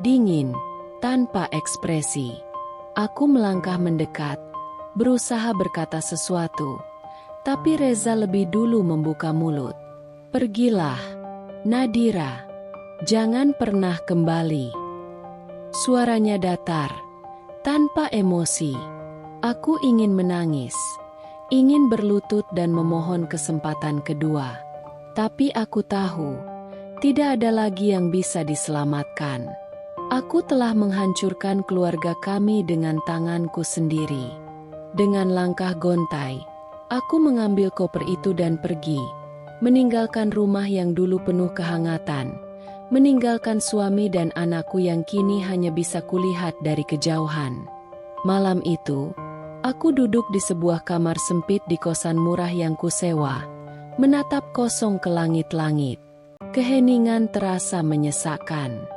Speaker 1: dingin, tanpa ekspresi. Aku melangkah mendekat, berusaha berkata sesuatu, tapi Reza lebih dulu membuka mulut. "Pergilah, Nadira. Jangan pernah kembali." Suaranya datar, tanpa emosi. Aku ingin menangis, ingin berlutut dan memohon kesempatan kedua. Tapi aku tahu, tidak ada lagi yang bisa diselamatkan. Aku telah menghancurkan keluarga kami dengan tanganku sendiri. Dengan langkah gontai, aku mengambil koper itu dan pergi, meninggalkan rumah yang dulu penuh kehangatan, meninggalkan suami dan anakku yang kini hanya bisa kulihat dari kejauhan. Malam itu, aku duduk di sebuah kamar sempit di kosan murah yang kusewa, menatap kosong ke langit-langit. Keheningan terasa menyesakkan.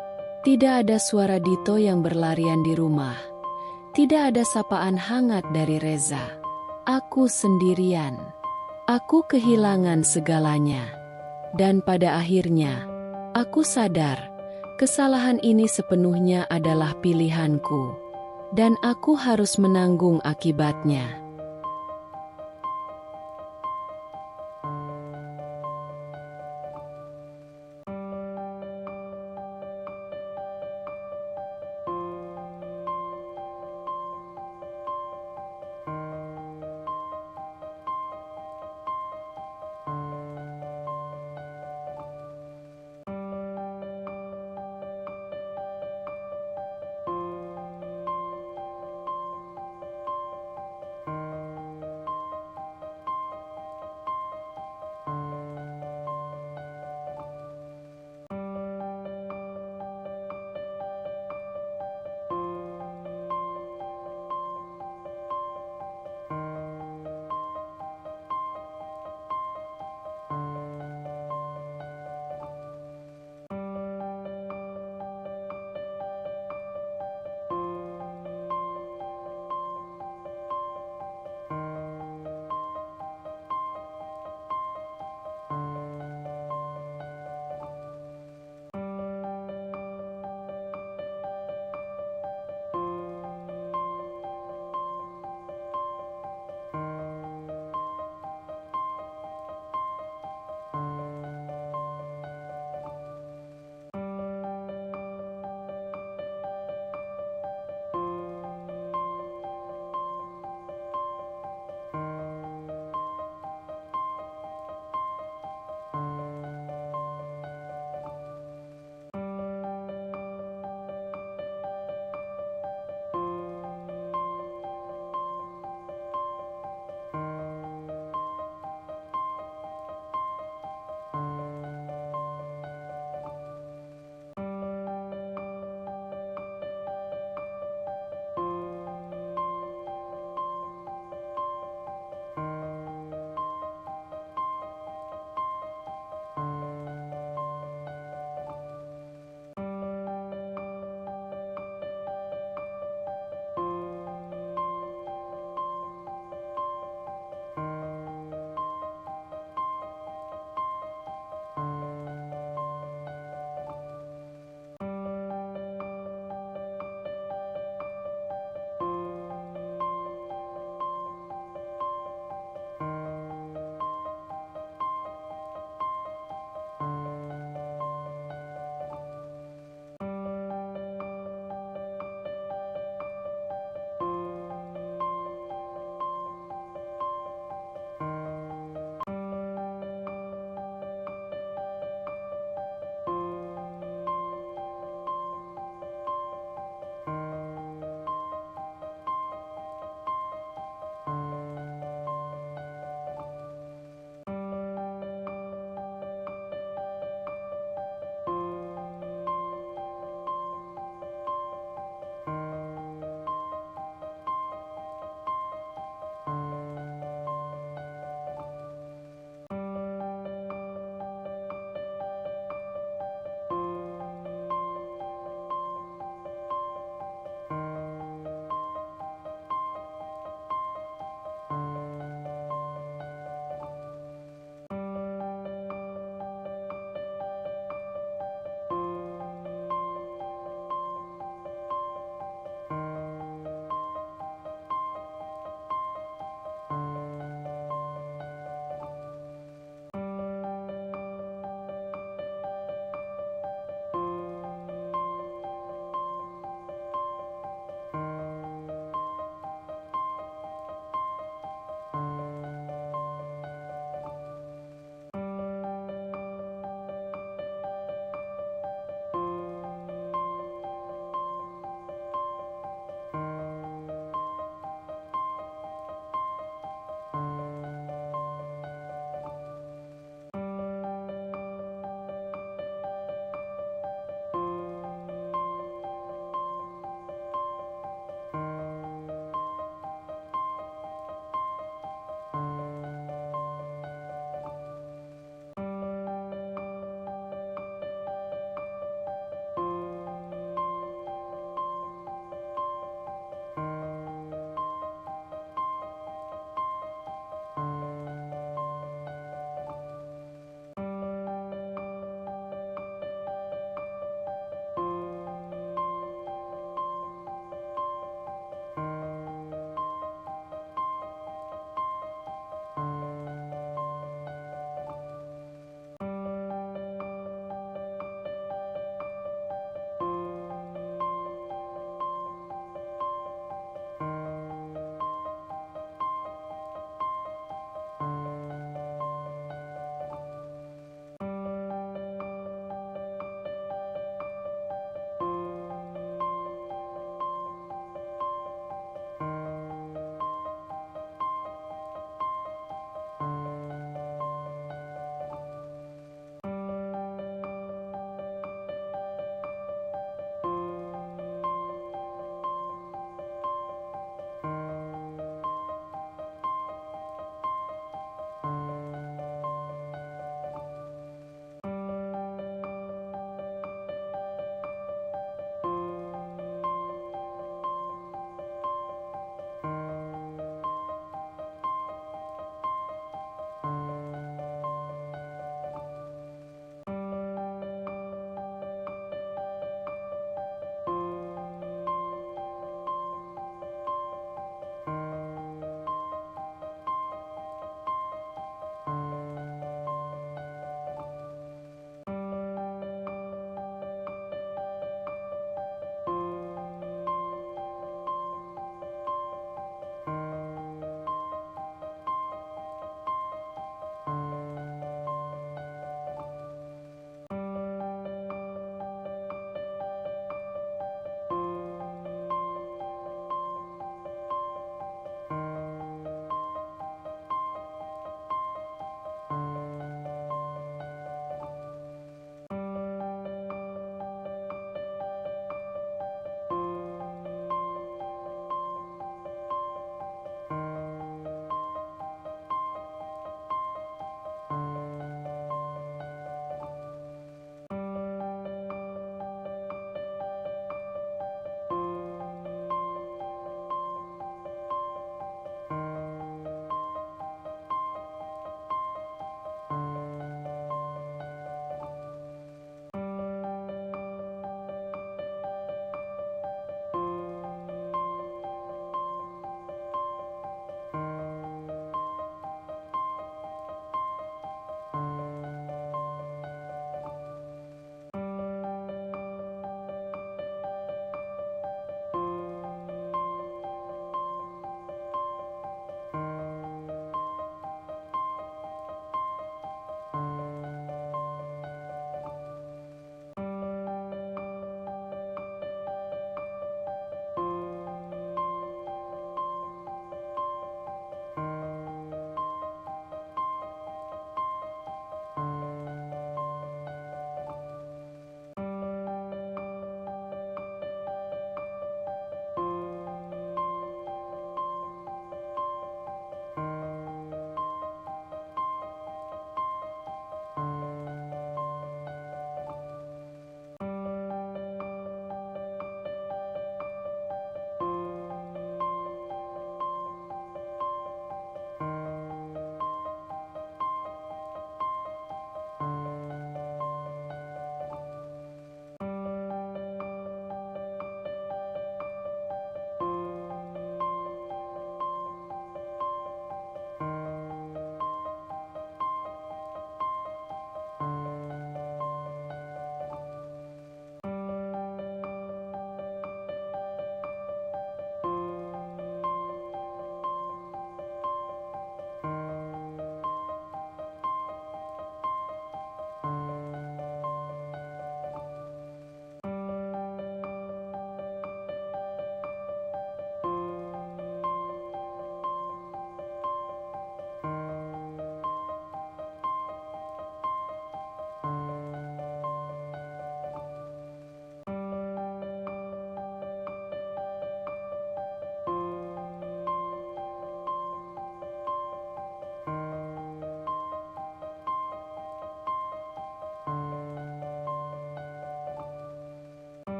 Speaker 1: Tidak ada suara Dito yang berlarian di rumah. Tidak ada sapaan hangat dari Reza. Aku sendirian. Aku kehilangan segalanya. Dan pada akhirnya, aku sadar, kesalahan ini sepenuhnya adalah pilihanku. Dan aku harus menanggung akibatnya.